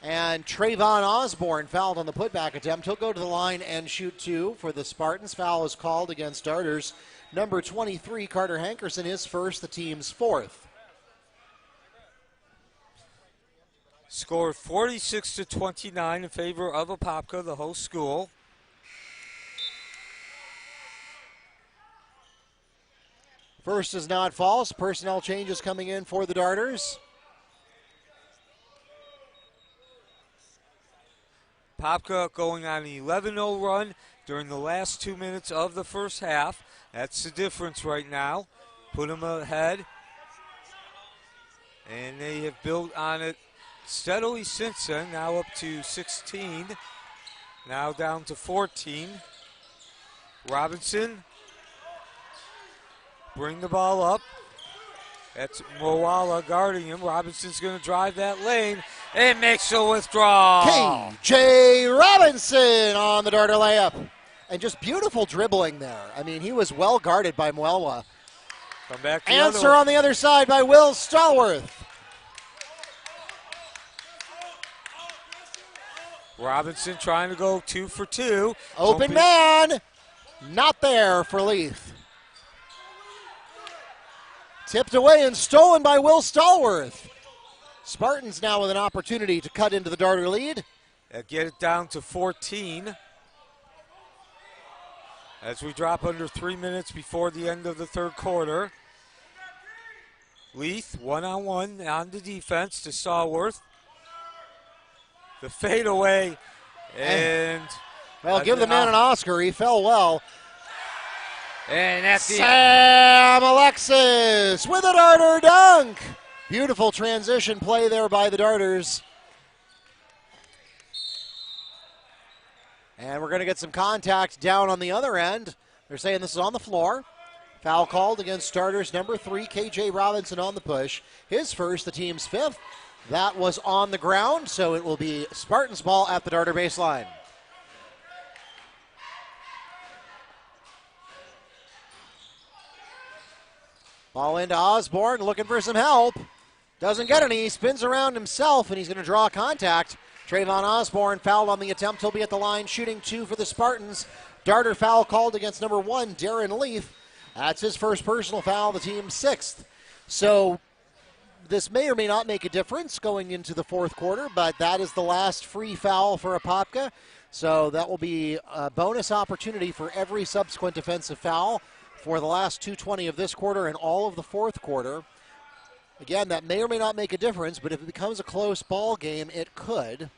And Trayvon Osborne fouled on the putback attempt. He'll go to the line and shoot two for the Spartans. Foul is called against Darters. Number 23, Carter Hankerson, is first, the team's fourth. Score 46-29 in favor of Apopka, the host school. First is not false. Personnel changes coming in for the Darters. Apopka going on an 11-0 run during the last 2 minutes of the first half. That's the difference right now. Put them ahead. And they have built on it steadily since then. Now up to 16. Now down to 14. Robinson. Bring the ball up. That's Moala guarding him. Robinson's going to drive that lane and makes a withdrawal. K.J. Robinson on the Darter layup. And just beautiful dribbling there. I mean, he was well guarded by Moala. Come back to Answer on the other side by Will Stallworth. Robinson trying to go 2 for 2. Open man. Not there for Leith. Tipped away and stolen by Will Stallworth. Spartans now with an opportunity to cut into the Darter lead. Get it down to 14. As we drop under 3 minutes before the end of the third quarter. Leith, one-on-one on the defense to Stallworth. The fadeaway, and well, give the man an Oscar. He fell well. And that's Sam Alexis with a Darter dunk. Beautiful transition play there by the Darters. And we're going to get some contact down on the other end. They're saying this is on the floor. Foul called against Darters number 3, K.J. Robinson on the push. His first, the team's fifth. That was on the ground, so it will be Spartans ball at the Darter baseline. Ball into Osborne, looking for some help. Doesn't get any. He spins around himself, and he's going to draw contact. Trayvon Osborne fouled on the attempt. He'll be at the line shooting 2 for the Spartans. Darter foul called against number 1, Darren Leith. That's his first personal foul, the team's 6th. So this may or may not make a difference going into the fourth quarter, but that is the last free foul for Apopka. So that will be a bonus opportunity for every subsequent defensive foul for the last 2:20 of this quarter and all of the fourth quarter. Again, that may or may not make a difference, but if it becomes a close ball game, it could.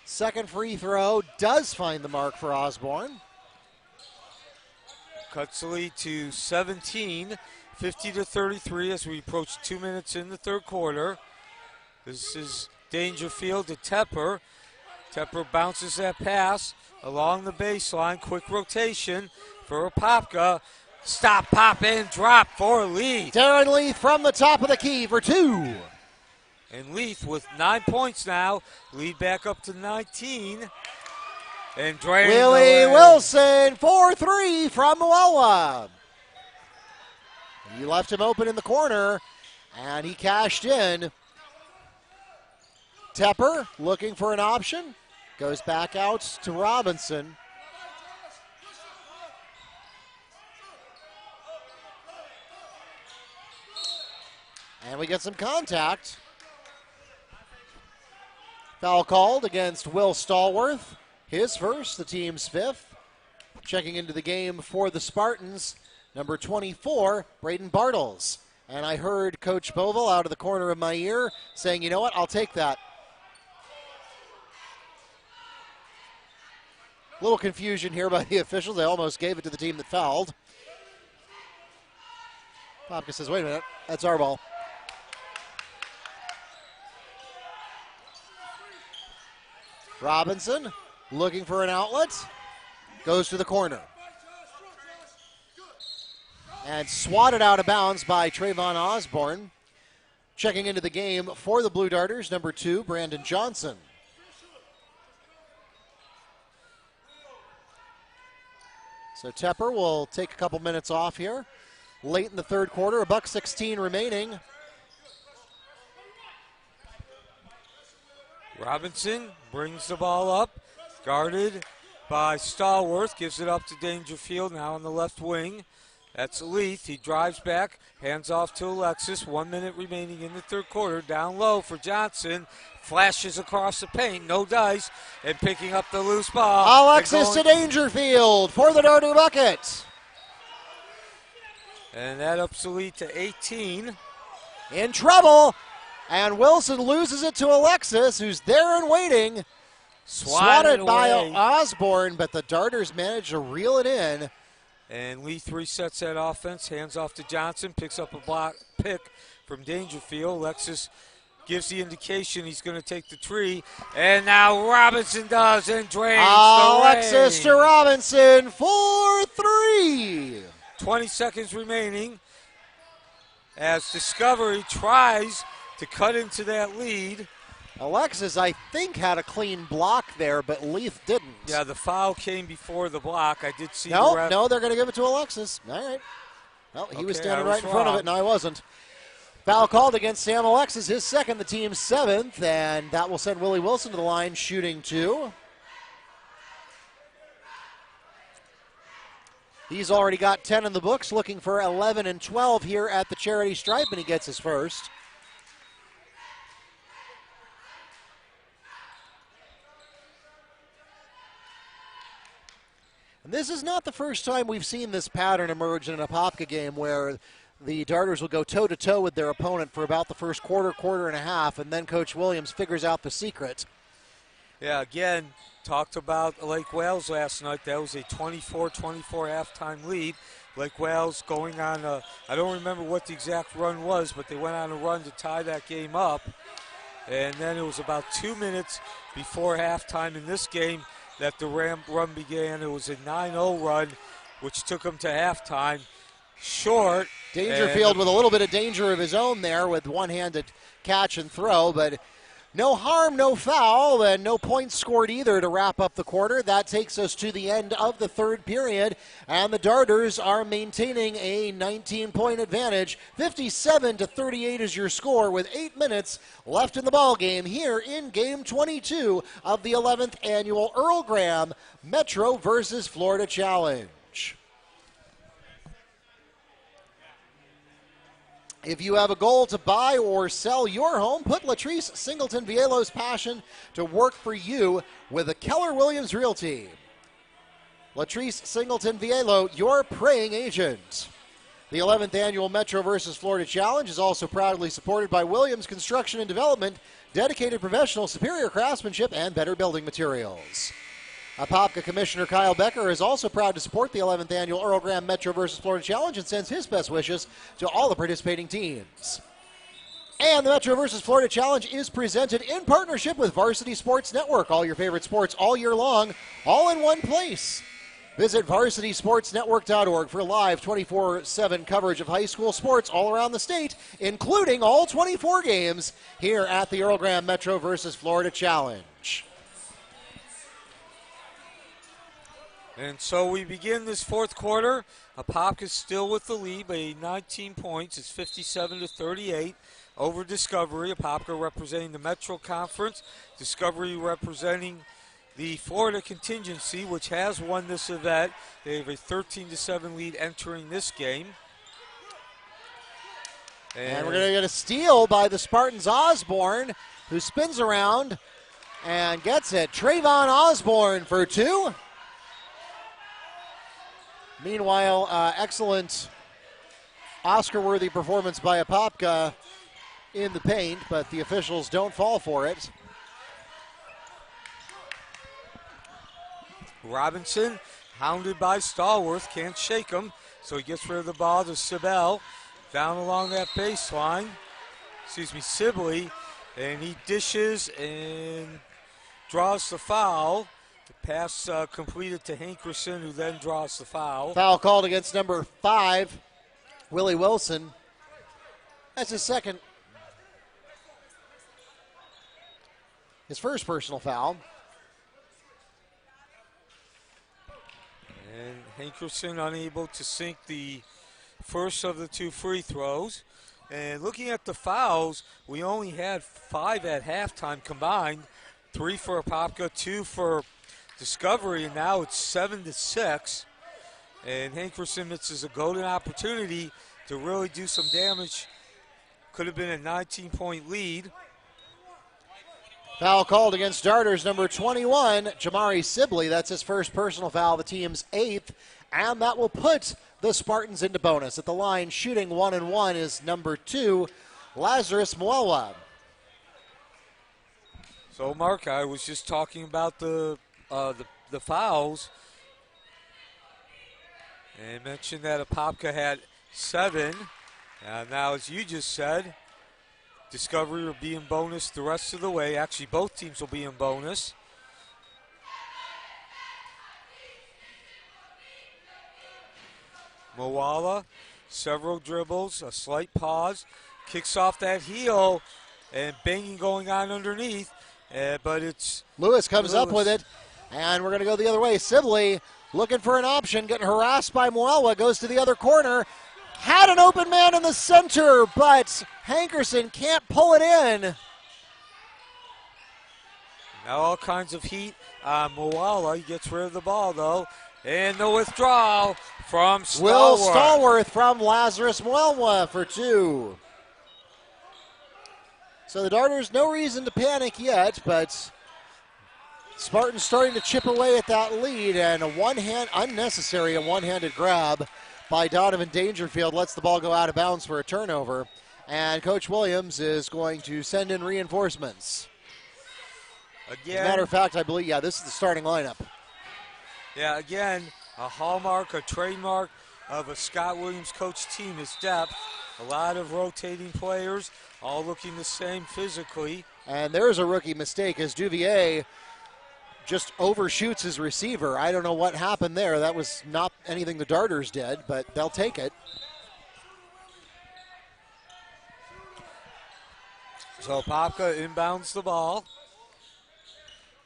Second free throw does find the mark for Osborne. Cuts the lead to 17, 50-33 as we approach 2 minutes in the third quarter. This is Dangerfield to Tepper. Tepper bounces that pass along the baseline. Quick rotation for Apopka. Stop, pop, and drop for Leith. Darren Leith from the top of the key for 2. And Leith with 9 points now. Lead back up to 19. And Willie Wilson, 4-3 from Moala. He left him open in the corner, and he cashed in. Tepper looking for an option. Goes back out to Robinson. And we get some contact. Foul called against Will Stallworth. His first, the team's 5th. Checking into the game for the Spartans, number 24, Braden Bartles. And I heard Coach Bovell out of the corner of my ear saying, you know what, I'll take that. A little confusion here by the officials. They almost gave it to the team that fouled. Apopka says, wait a minute, that's our ball. Robinson looking for an outlet. Goes to the corner. And swatted out of bounds by Trayvon Osborne. Checking into the game for the Blue Darters, number 2, Brandon Johnson. So Tepper will take a couple minutes off here. Late in the third quarter, $1:16 remaining. Robinson brings the ball up, guarded by Stallworth, gives it up to Dangerfield, now on the left wing. That's Leith. He drives back, hands off to Alexis. 1 minute remaining in the third quarter. Down low for Johnson. Flashes across the paint, no dice, and picking up the loose ball. Alexis to Dangerfield for the Darter bucket. And that ups the lead to 18. In trouble, and Wilson loses it to Alexis, who's there and waiting. Swatted by Osborne, but the Darters managed to reel it in. And Leith resets that offense, hands off to Johnson, picks up a block pick from Dangerfield. Alexis gives the indication he's going to take the tree, and now Robinson does and drains Alexis the to Robinson for 3. 20 seconds remaining as Discovery tries to cut into that lead. Alexis, I think, had a clean block there, but Leith didn't. Yeah, the foul came before the block. I did see no, the ref. No, they're going to give it to Alexis. All right. Well, he was standing right in front of it, and I wasn't. Foul called against Sam Alexis, his second, the team's 7th, and that will send Willie Wilson to the line, shooting 2. He's already got 10 in the books, looking for 11 and 12 here at the charity stripe, and he gets his first. And this is not the first time we've seen this pattern emerge in an Apopka game where the Darters will go toe-to-toe with their opponent for about the first quarter and a half, and then Coach Williams figures out the secret. Yeah, again, talked about Lake Wales last night. That was a 24-24 halftime lead. Lake Wales going on I don't remember what the exact run was, but they went on a run to tie that game up. And then it was about 2 minutes before halftime in this game that the run began. It was a 9-0 run, which took them to halftime. Short. Dangerfield with a little bit of danger of his own there with one-handed catch and throw, but no harm, no foul, and no points scored either to wrap up the quarter. That takes us to the end of the third period, and the Darters are maintaining a 19-point advantage. 57-38 is your score with 8 minutes left in the ballgame here in Game 22 of the 11th Annual Earl Graham Metro versus Florida Challenge. If you have a goal to buy or sell your home, put Latrice Singleton Vielo's passion to work for you with a Keller Williams Realty. Latrice Singleton Vielo, your praying agent. The 11th Annual Metro versus Florida Challenge is also proudly supported by Williams Construction and Development, dedicated professional, superior craftsmanship, and better building materials. Apopka Commissioner Kyle Becker is also proud to support the 11th Annual Earl Graham Metro versus Florida Challenge and sends his best wishes to all the participating teams. And the Metro versus Florida Challenge is presented in partnership with Varsity Sports Network. All your favorite sports all year long, all in one place. Visit varsitysportsnetwork.org for live 24/7 coverage of high school sports all around the state, including all 24 games here at the Earl Graham Metro versus Florida Challenge. And so we begin this fourth quarter. Apopka still with the lead by 19 points. It's 57-38 over Discovery. Apopka representing the Metro Conference. Discovery representing the Florida contingency, which has won this event. They have a 13-7 lead entering this game. And we're going to get a steal by the Spartans' Osborne, who spins around and gets it. Trayvon Osborne for 2. Meanwhile, excellent Oscar-worthy performance by Apopka in the paint, but the officials don't fall for it. Robinson, hounded by Stallworth, can't shake him, so he gets rid of the ball to Sibel. Down along that baseline, Sibley, and he dishes and draws the foul. The pass completed to Hankerson, who then draws the foul. Foul called against number 5, Willie Wilson. That's his second his first personal foul. And Hankerson unable to sink the first of the 2 free throws. And looking at the fouls, we only had 5 at halftime combined. 3 for Apopka, 2 for Discovery, and now it's 7-6. And Hankerson misses a golden opportunity to really do some damage. Could have been a 19-point lead. Foul called against Darters, number 21, Jamari Sibley. That's his first personal foul, the team's 8th. And that will put the Spartans into bonus. At the line, shooting 1-1 is number 2, Lazarus Mwelwa. So, Mark, I was just talking about the fouls. And mentioned that Apopka had 7. And now, as you just said, Discovery will be in bonus the rest of the way. Actually, both teams will be in bonus. Mwelwa, several dribbles, a slight pause, kicks off that heel, and banging going on underneath. But it's Lewis comes up with it, and we're going to go the other way. Sibley looking for an option, getting harassed by Mwelwa, goes to the other corner. Had an open man in the center, but Hankerson can't pull it in. Now all kinds of heat on Mwelwa. He gets rid of the ball, though. And the withdrawal from Stallworth. Will Stallworth from Lazarus Mwelwa for 2. So the Darters, no reason to panic yet, but Spartans starting to chip away at that lead, and a one-handed grab by Donovan Dangerfield lets the ball go out of bounds for a turnover. And Coach Williams is going to send in reinforcements. Again, as a matter of fact, I believe, this is the starting lineup. Yeah, again, a hallmark, a trademark of a Scott Williams coach team is depth. A lot of rotating players, all looking the same physically. And there's a rookie mistake as Duvier just overshoots his receiver. I don't know what happened there. That was not anything the Darters did, but they'll take it. So Apopka inbounds the ball.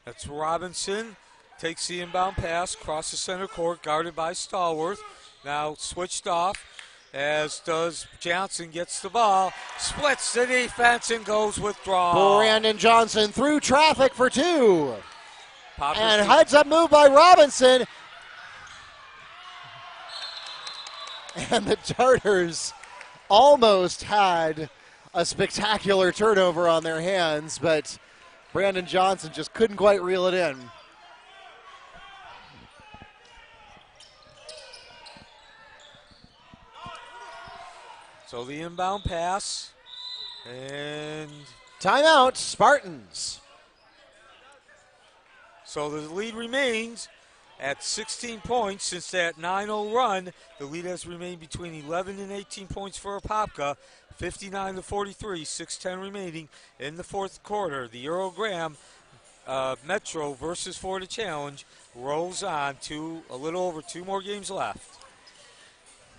That's Robinson. Takes the inbound pass, crosses center court, guarded by Stallworth. Now switched off, as does Johnson, gets the ball, splits the defense and goes withdrawal. Brandon Johnson through traffic for 2. And heads up move by Robinson. And the Darters almost had a spectacular turnover on their hands, but Brandon Johnson just couldn't quite reel it in. So the inbound pass, and timeout, Spartans. So the lead remains at 16 points since that 9-0 run. The lead has remained between 11 and 18 points for Apopka, 59-43, 6:10 remaining in the fourth quarter. The Earl Graham Metro versus Florida Challenge rolls on to a little over 2 more games left.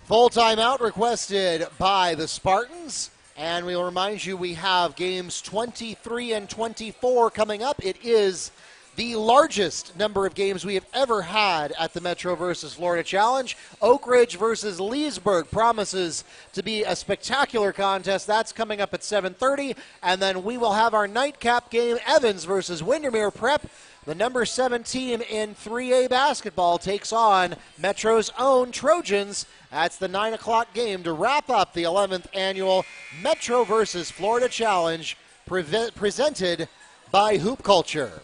Full timeout requested by the Spartans. And we'll remind you we have games 23 and 24 coming up. It is the largest number of games we have ever had at the Metro versus Florida Challenge. Oak Ridge versus Leesburg promises to be a spectacular contest. That's coming up at 7:30. And then we will have our nightcap game, Evans versus Windermere Prep. The number 7 team in 3A basketball takes on Metro's own Trojans. That's the 9 o'clock game to wrap up the 11th annual Metro versus Florida Challenge presented by Hoop Culture.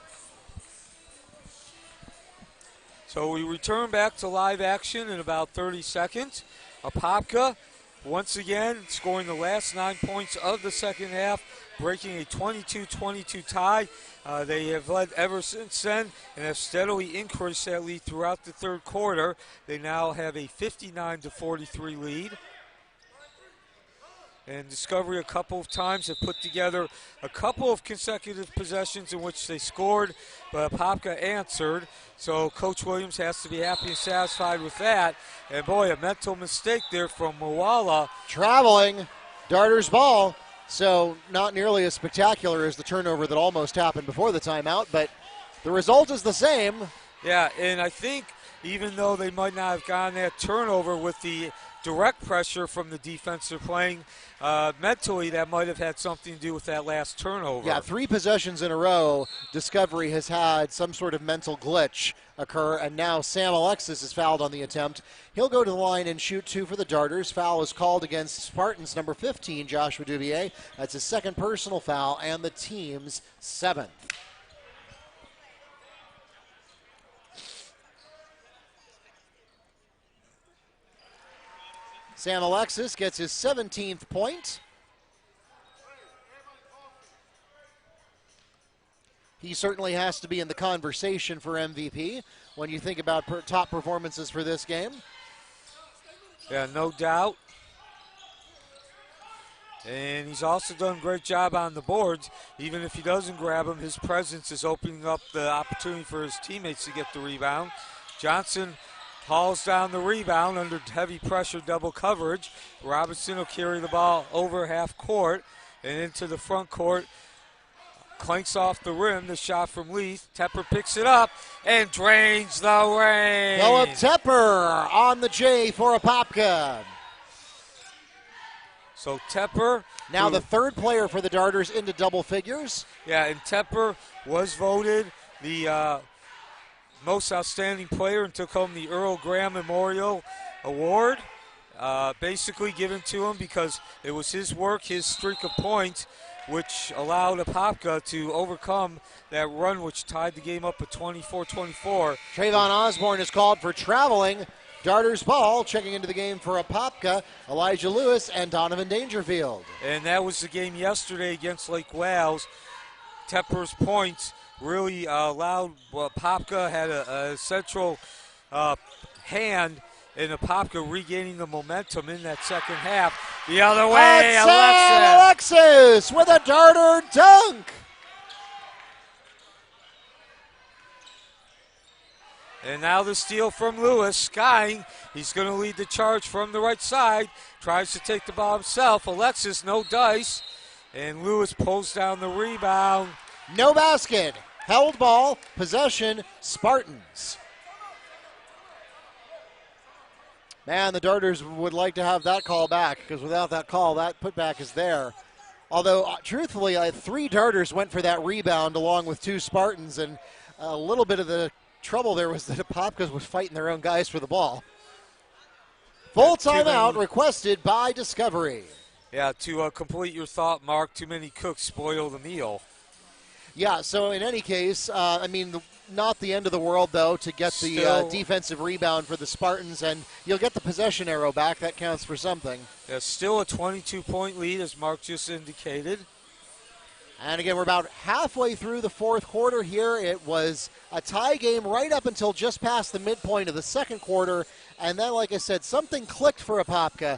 So we return back to live action in about 30 seconds. Apopka, once again, scoring the last 9 points of the second half, breaking a 22-22 tie. They have led ever since then and have steadily increased that lead throughout the third quarter. They now have a 59-43 lead. And Discovery a couple of times have put together a couple of consecutive possessions in which they scored, but Apopka answered. So Coach Williams has to be happy and satisfied with that. And boy, a mental mistake there from Mwelwa. Traveling, Darters ball. So not nearly as spectacular as the turnover that almost happened before the timeout, but the result is the same. Yeah, and I think even though they might not have gotten that turnover with the direct pressure from the defense they're playing, mentally that might have had something to do with that last turnover. Yeah, 3 possessions in a row, Discovery has had some sort of mental glitch occur, and now Sam Alexis is fouled on the attempt. He'll go to the line and shoot 2 for the Darters. Foul is called against Spartans, number 15, Joshua Dubier. That's his second personal foul and the team's 7th. Sam Alexis gets his 17th point. He certainly has to be in the conversation for MVP when you think about top performances for this game. Yeah, no doubt. And he's also done a great job on the boards. Even if he doesn't grab them, his presence is opening up the opportunity for his teammates to get the rebound. Johnson hauls down the rebound under heavy pressure, double coverage. Robinson will carry the ball over half court and into the front court. Clanks off the rim, the shot from Leith. Tepper picks it up and drains the rain. Philip Tepper on the J for Apopka. So Tepper. Now the third player for the Darters into double figures. Yeah, and Tepper was voted the most outstanding player and took home the Earl Graham Memorial Award. Basically given to him because it was his work, his streak of points, which allowed Apopka to overcome that run which tied the game up at 24-24. Trayvon Osborne is called for traveling. Darters ball, checking into the game for Apopka, Elijah Lewis and Donovan Dangerfield. And that was the game yesterday against Lake Wales. Tepper's points really allowed Apopka had a central hand in Apopka regaining the momentum in that second half. The other way, Alexis with a Darter dunk. And now the steal from Lewis, skying. He's going to lead the charge from the right side. Tries to take the ball himself. Alexis, no dice. And Lewis pulls down the rebound. No basket. Held ball, possession, Spartans. Man, the Darters would like to have that call back because without that call, that putback is there. Although, truthfully, 3 Darters went for that rebound along with 2 Spartans, and a little bit of the trouble there was that Apopka was fighting their own guys for the ball. Full timeout requested by Discovery. Yeah, to complete your thought, Mark, too many cooks spoil the meal. Yeah, so in any case, not the end of the world, though, to get the defensive rebound for the Spartans, and you'll get the possession arrow back. That counts for something. Yeah, still a 22-point lead, as Mark just indicated. And again, we're about halfway through the fourth quarter here. It was a tie game right up until just past the midpoint of the second quarter. And then, like I said, something clicked for Apopka.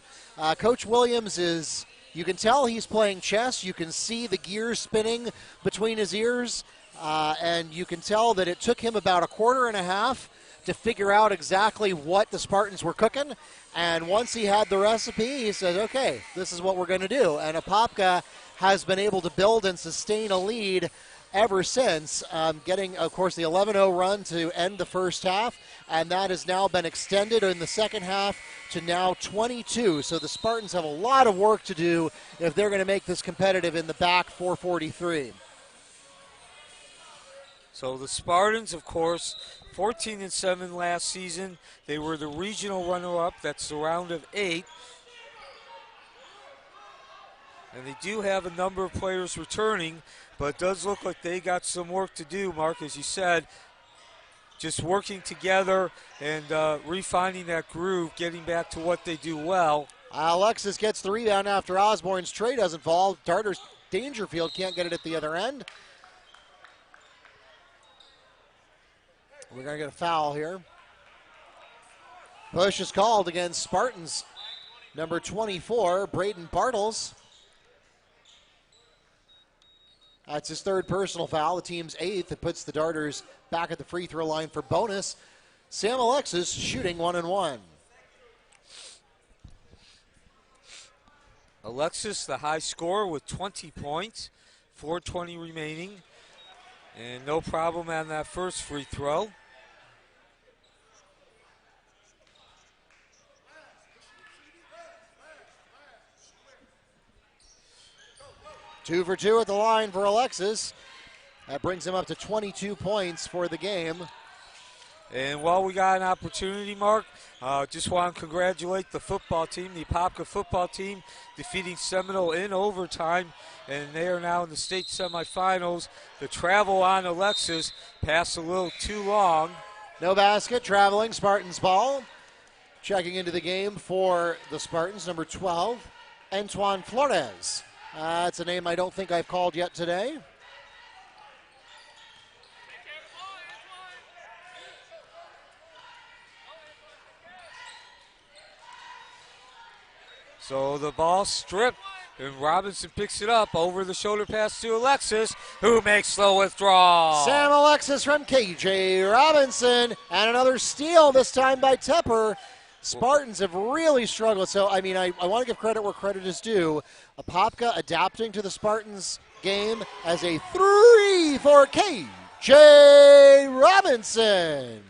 Coach Williams is, you can tell he's playing chess. You can see the gears spinning between his ears. And you can tell that it took him about a quarter and a half to figure out exactly what the Spartans were cooking. And once he had the recipe, he said, okay, this is what we're going to do. And Apopka has been able to build and sustain a lead ever since, getting, of course, the 11-0 run to end the first half, and that has now been extended in the second half to now 22. So the Spartans have a lot of work to do if they're going to make this competitive in the back 443. So the Spartans, of course, 14-7 last season. They were the regional runner-up. That's the round of 8. And they do have a number of players returning, but it does look like they got some work to do, Mark, as you said. Just working together and refining that groove, getting back to what they do well. Alexis gets the rebound after Osborne's tray doesn't fall. Darter's Dangerfield can't get it at the other end. We're going to get a foul here. Push is called against Spartans. Number 24, Braden Bartles. That's his third personal foul, the team's 8th. It puts the Darters back at the free throw line for bonus. Sam Alexis shooting 1-1. Alexis, the high scorer with 20 points, 4:20 remaining, and no problem on that first free throw. Two for two at the line for Alexis. That brings him up to 22 points for the game. And while we got an opportunity, Mark, just want to congratulate the football team, the Apopka football team, defeating Seminole in overtime, and they are now in the state semifinals. The travel on Alexis passed a little too long. No basket, traveling, Spartans ball. Checking into the game for the Spartans, number 12, Antoine Flores. That's a name I don't think I've called yet today. So the ball stripped, and Robinson picks it up. Over the shoulder pass to Alexis, who makes the withdrawal. Sam Alexis from KJ Robinson, and another steal, this time by Tepper. Spartans have really struggled. So, I want to give credit where credit is due. Apopka adapting to the Spartans game as a 3 for KJ Robinson.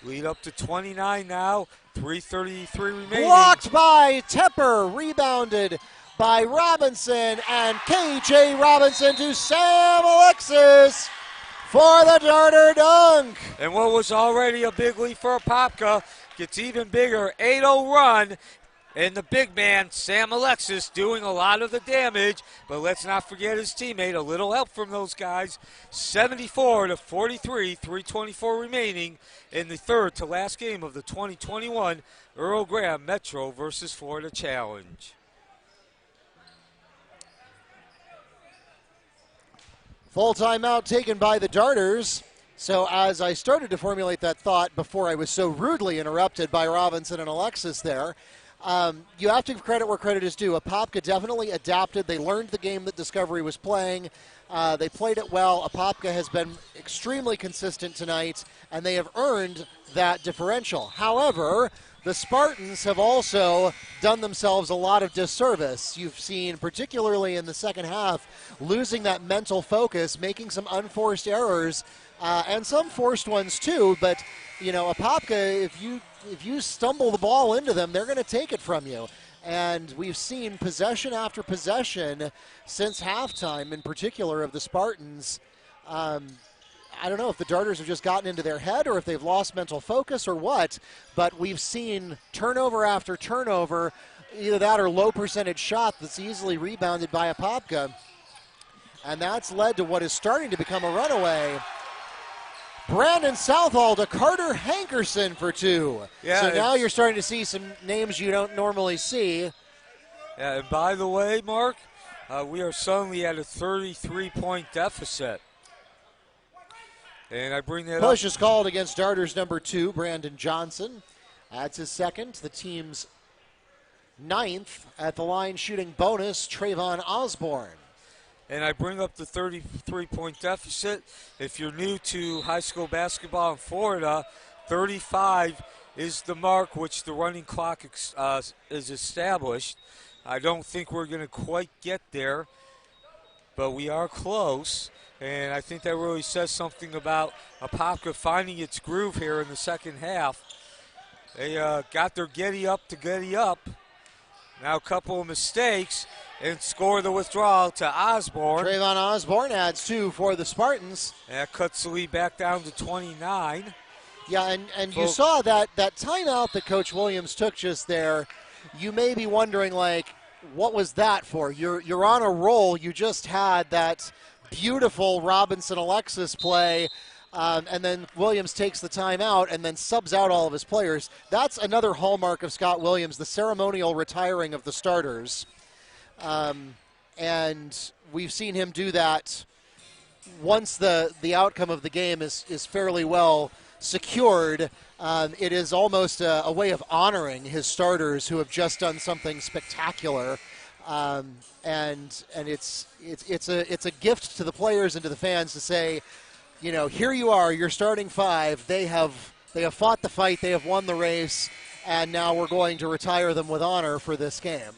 Lead up to 29 now, 3:33 remaining. Blocked by Tepper, rebounded by Robinson, and KJ Robinson to Sam Alexis for the Darter dunk. And what was already a big lead for Apopka gets even bigger, 8-0 run. And the big man, Sam Alexis, doing a lot of the damage. But let's not forget his teammate. A little help from those guys. 74-43, 3:24 remaining in the third to last game of the 2021 Earl Graham Metro versus Florida Challenge. Full timeout taken by the Darters. So as I started to formulate that thought before I was so rudely interrupted by Robinson and Alexis there, you have to give credit where credit is due. Apopka definitely adapted. They learned the game that Discovery was playing. They played it well. Apopka has been extremely consistent tonight, and they have earned that differential. However, the Spartans have also done themselves a lot of disservice. You've seen, particularly in the second half, losing that mental focus, making some unforced errors, and some forced ones too. But, Apopka, if you stumble the ball into them, they're going to take it from you. And we've seen possession after possession since halftime, in particular of the Spartans. I don't know if the Darters have just gotten into their head or if they've lost mental focus or what, but we've seen turnover after turnover, either that or low percentage shot that's easily rebounded by Apopka. And that's led to what is starting to become a runaway. Brandon Southall to Carter Hankerson for two. Yeah, so now you're starting to see some names you don't normally see. Yeah, and by the way, Mark, we are suddenly at a 33-point deficit. And I bring that up. Push is called against Darters number 2, Brandon Johnson. That's his second. The team's 9th at the line shooting bonus, Trayvon Osborne. And I bring up the 33-point deficit. If you're new to high school basketball in Florida, 35 is the mark which the running clock is established. I don't think we're going to quite get there, but we are close. And I think that really says something about Apopka finding its groove here in the second half. They got their Getty up to Getty up. Now a couple of mistakes and score the withdrawal to Osborne. Trayvon Osborne adds 2 for the Spartans. And that cuts the lead back down to 29. Yeah, and you saw that timeout that Coach Williams took just there. You may be wondering, what was that for? You're on a roll. You just had that beautiful Robinson-Alexis play, and then Williams takes the timeout and then subs out all of his players. That's another hallmark of Scott Williams, the ceremonial retiring of the starters. And we've seen him do that once the outcome of the game is fairly well secured. It is almost a way of honoring his starters who have just done something spectacular. And it's a gift to the players and to the fans to say, here you are, your starting 5. They have fought the fight, they have won the race, and now we're going to retire them with honor for this game.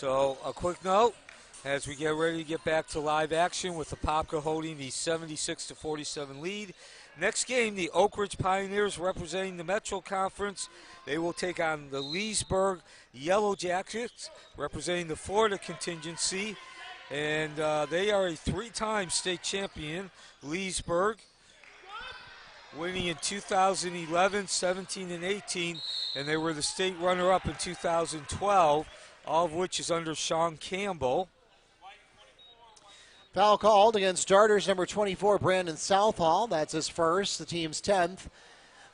So a quick note as we get ready to get back to live action with Apopka holding the 76-47 lead. Next game, the Oak Ridge Pioneers representing the Metro Conference. They will take on the Leesburg Yellow Jackets representing the Florida contingency. And they are a three-time state champion, Leesburg, winning in 2011, 17, and 18. And they were the state runner-up in 2012, all of which is under Sean Campbell. Foul called against Darters number 24, Brandon Southall. That's his first, the team's 10th.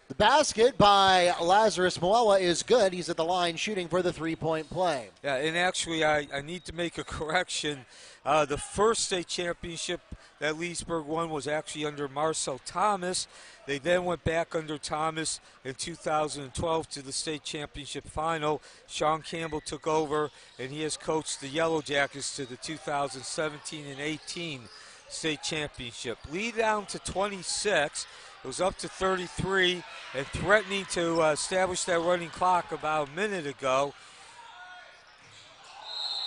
The basket by Lazarus Moella is good. He's at the line shooting for the three-point play. Yeah, and actually I need to make a correction. The first state championship that Leesburg won was actually under Marcel Thomas. They then went back under Thomas in 2012 to the state championship final. Sean Campbell took over, and he has coached the Yellow Jackets to the 2017 and 18 state championship. Lead down to 26. It was up to 33 and threatening to establish that running clock about a minute ago.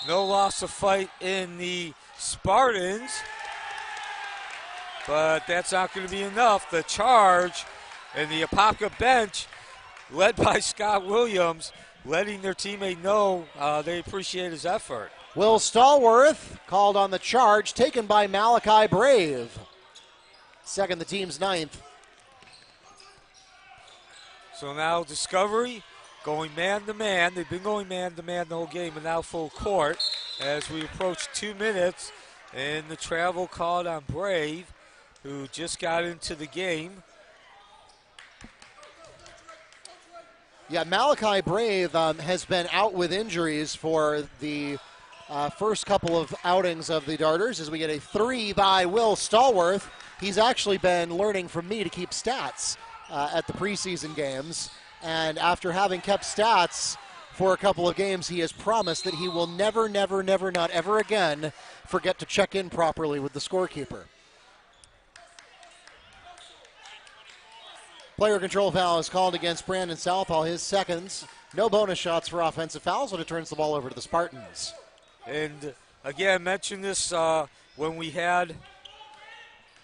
No loss of fight in the Spartans, but that's not going to be enough. The charge and the Apopka bench, led by Scott Williams, letting their teammate know they appreciate his effort. Will Stallworth called on the charge, taken by Malachi Brave. Second, the team's 9th. So now Discovery going man-to-man. They've been going man-to-man the whole game, and now full court as we approach 2 minutes. And the travel called on Brave, who just got into the game. Yeah, Malachi Brave has been out with injuries for the first couple of outings of the Darters as we get a three by Will Stallworth. He's actually been learning from me to keep stats at the preseason games. And after having kept stats for a couple of games, he has promised that he will never, not ever again forget to check in properly with the scorekeeper. Player control foul is called against Brandon Southall, his seconds. No bonus shots for offensive fouls, so it turns the ball over to the Spartans. And again, I mentioned this when we had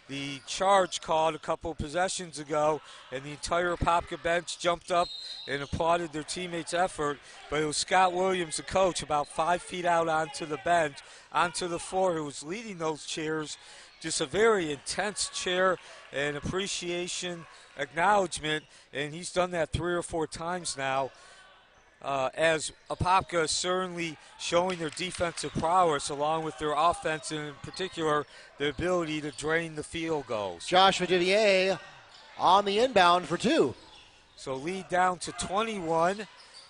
the charge called a couple of possessions ago, and the entire Apopka bench jumped up and applauded their teammates' effort. But it was Scott Williams, the coach, about 5 feet out onto the bench, onto the floor, who was leading those cheers. Just a very intense cheer and appreciation, acknowledgement, and he's done that 3 or 4 times now. As Apopka is certainly showing their defensive prowess along with their offense, and in particular their ability to drain the field goals. Joshua Didier on the inbound for 2. So lead down to 21,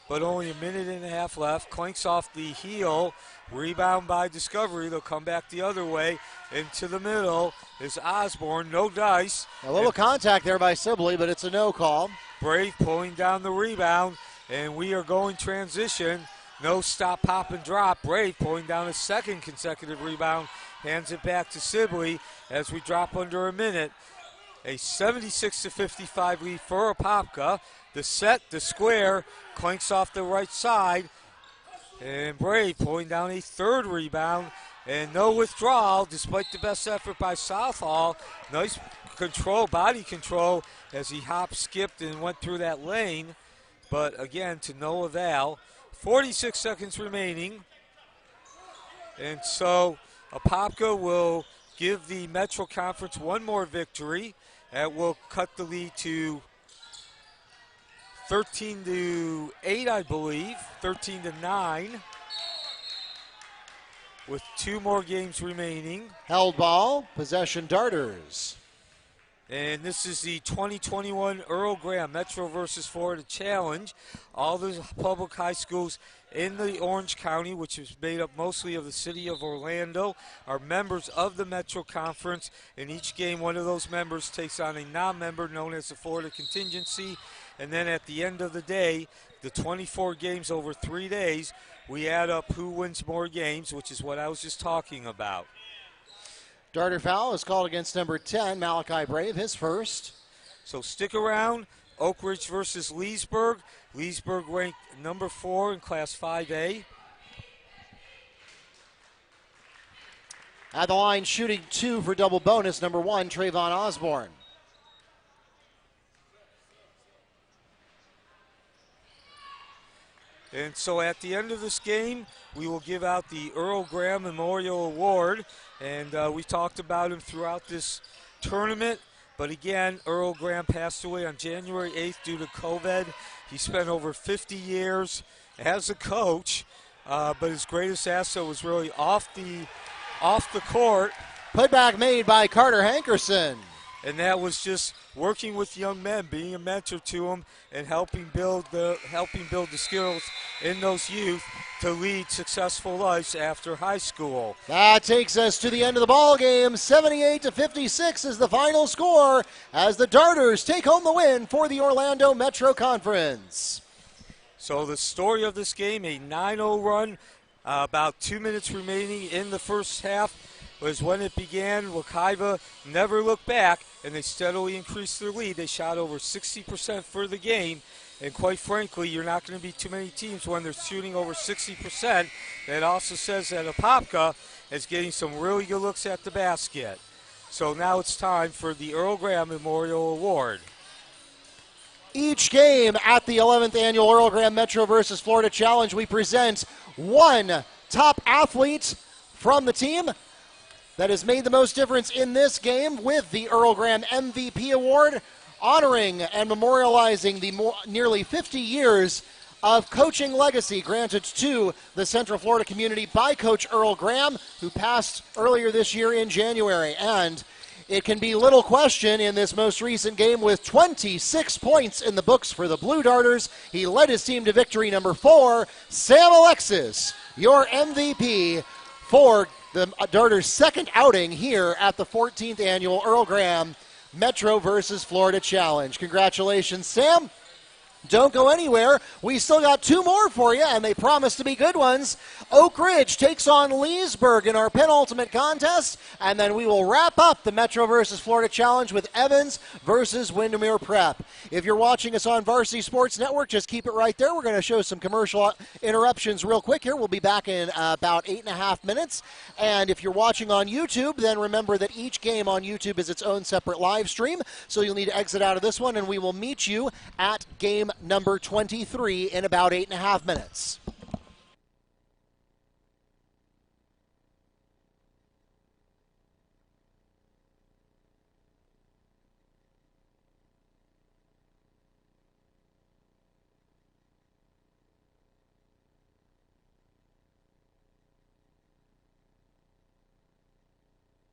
but only a minute and a half left. Clanks off the heel, rebound by Discovery. They'll come back the other way. Into the middle is Osborne, no dice. A little contact there by Sibley, but it's a no call. Brave pulling down the rebound. And we are going transition. No stop, pop, and drop. Brave pulling down a second consecutive rebound. Hands it back to Sibley as we drop under a minute. A 76-55 lead for Apopka. The set, the square, clanks off the right side. And Brave pulling down a third rebound. And no withdrawal despite the best effort by Southall. Nice control, body control, as he hopped, skipped, and went through that lane. But again, to no avail. 46 seconds remaining. And so Apopka will give the Metro Conference one more victory. That will cut the lead to 13-8, I believe. 13-9. With 2 more games remaining. Held ball, possession Darters. And this is the 2021 Earl Graham Metro versus Florida Challenge. All the public high schools in the Orange County, which is made up mostly of the city of Orlando, are members of the Metro Conference. In each game, one of those members takes on a non-member known as the Florida Contingency. And then at the end of the day, the 24 games over 3 days, we add up who wins more games, which is what I was just talking about. Darter foul is called against number 10, Malachi Brave, his first. So stick around. Oak Ridge versus Leesburg. Leesburg ranked number 4 in Class 5A. At the line, shooting 2 for double bonus, number 1, Trayvon Osborne. And so at the end of this game, we will give out the Earl Graham Memorial Award. And we talked about him throughout this tournament. But again, Earl Graham passed away on January 8th due to COVID. He spent over 50 years as a coach, but his greatest asset was really off the court. Putback made by Carter Hankerson. And that was just working with young men, being a mentor to them, and helping build the skills in those youth to lead successful lives after high school. That takes us to the end of the ball game. 78-56 is the final score as the Darters take home the win for the Orlando Metro Conference. So the story of this game, a 9-0 run, about 2 minutes remaining in the first half, was when it began. Wekiva never looked back, and they steadily increased their lead. They shot over 60% for the game, and quite frankly, you're not going to be too many teams when they're shooting over 60%. That also says that Apopka is getting some really good looks at the basket. So now it's time for the Earl Graham Memorial Award. Each game at the 11th Annual Earl Graham Metro versus Florida Challenge, we present one top athlete from the team that has made the most difference in this game with the Earl Graham MVP Award, honoring and memorializing the nearly 50 years of coaching legacy granted to the Central Florida community by Coach Earl Graham, who passed earlier this year in January. And it can be little question in this most recent game with 26 points in the books for the Blue Darters. He led his team to victory number 4. Sam Alexis, your MVP for the Darters' second outing here at the 14th Annual Earl Graham Metro versus Florida Challenge. Congratulations, Sam. Don't go anywhere. We still got 2 more for you, and they promise to be good ones. Oak Ridge takes on Leesburg in our penultimate contest, and then we will wrap up the Metro versus Florida Challenge with Evans versus Windermere Prep. If you're watching us on Varsity Sports Network, just keep it right there. We're going to show some commercial interruptions real quick here. We'll be back in about 8.5 minutes. And if you're watching on YouTube, then remember that each game on YouTube is its own separate live stream, so you'll need to exit out of this one, and we will meet you at game number 23 in about 8.5 minutes.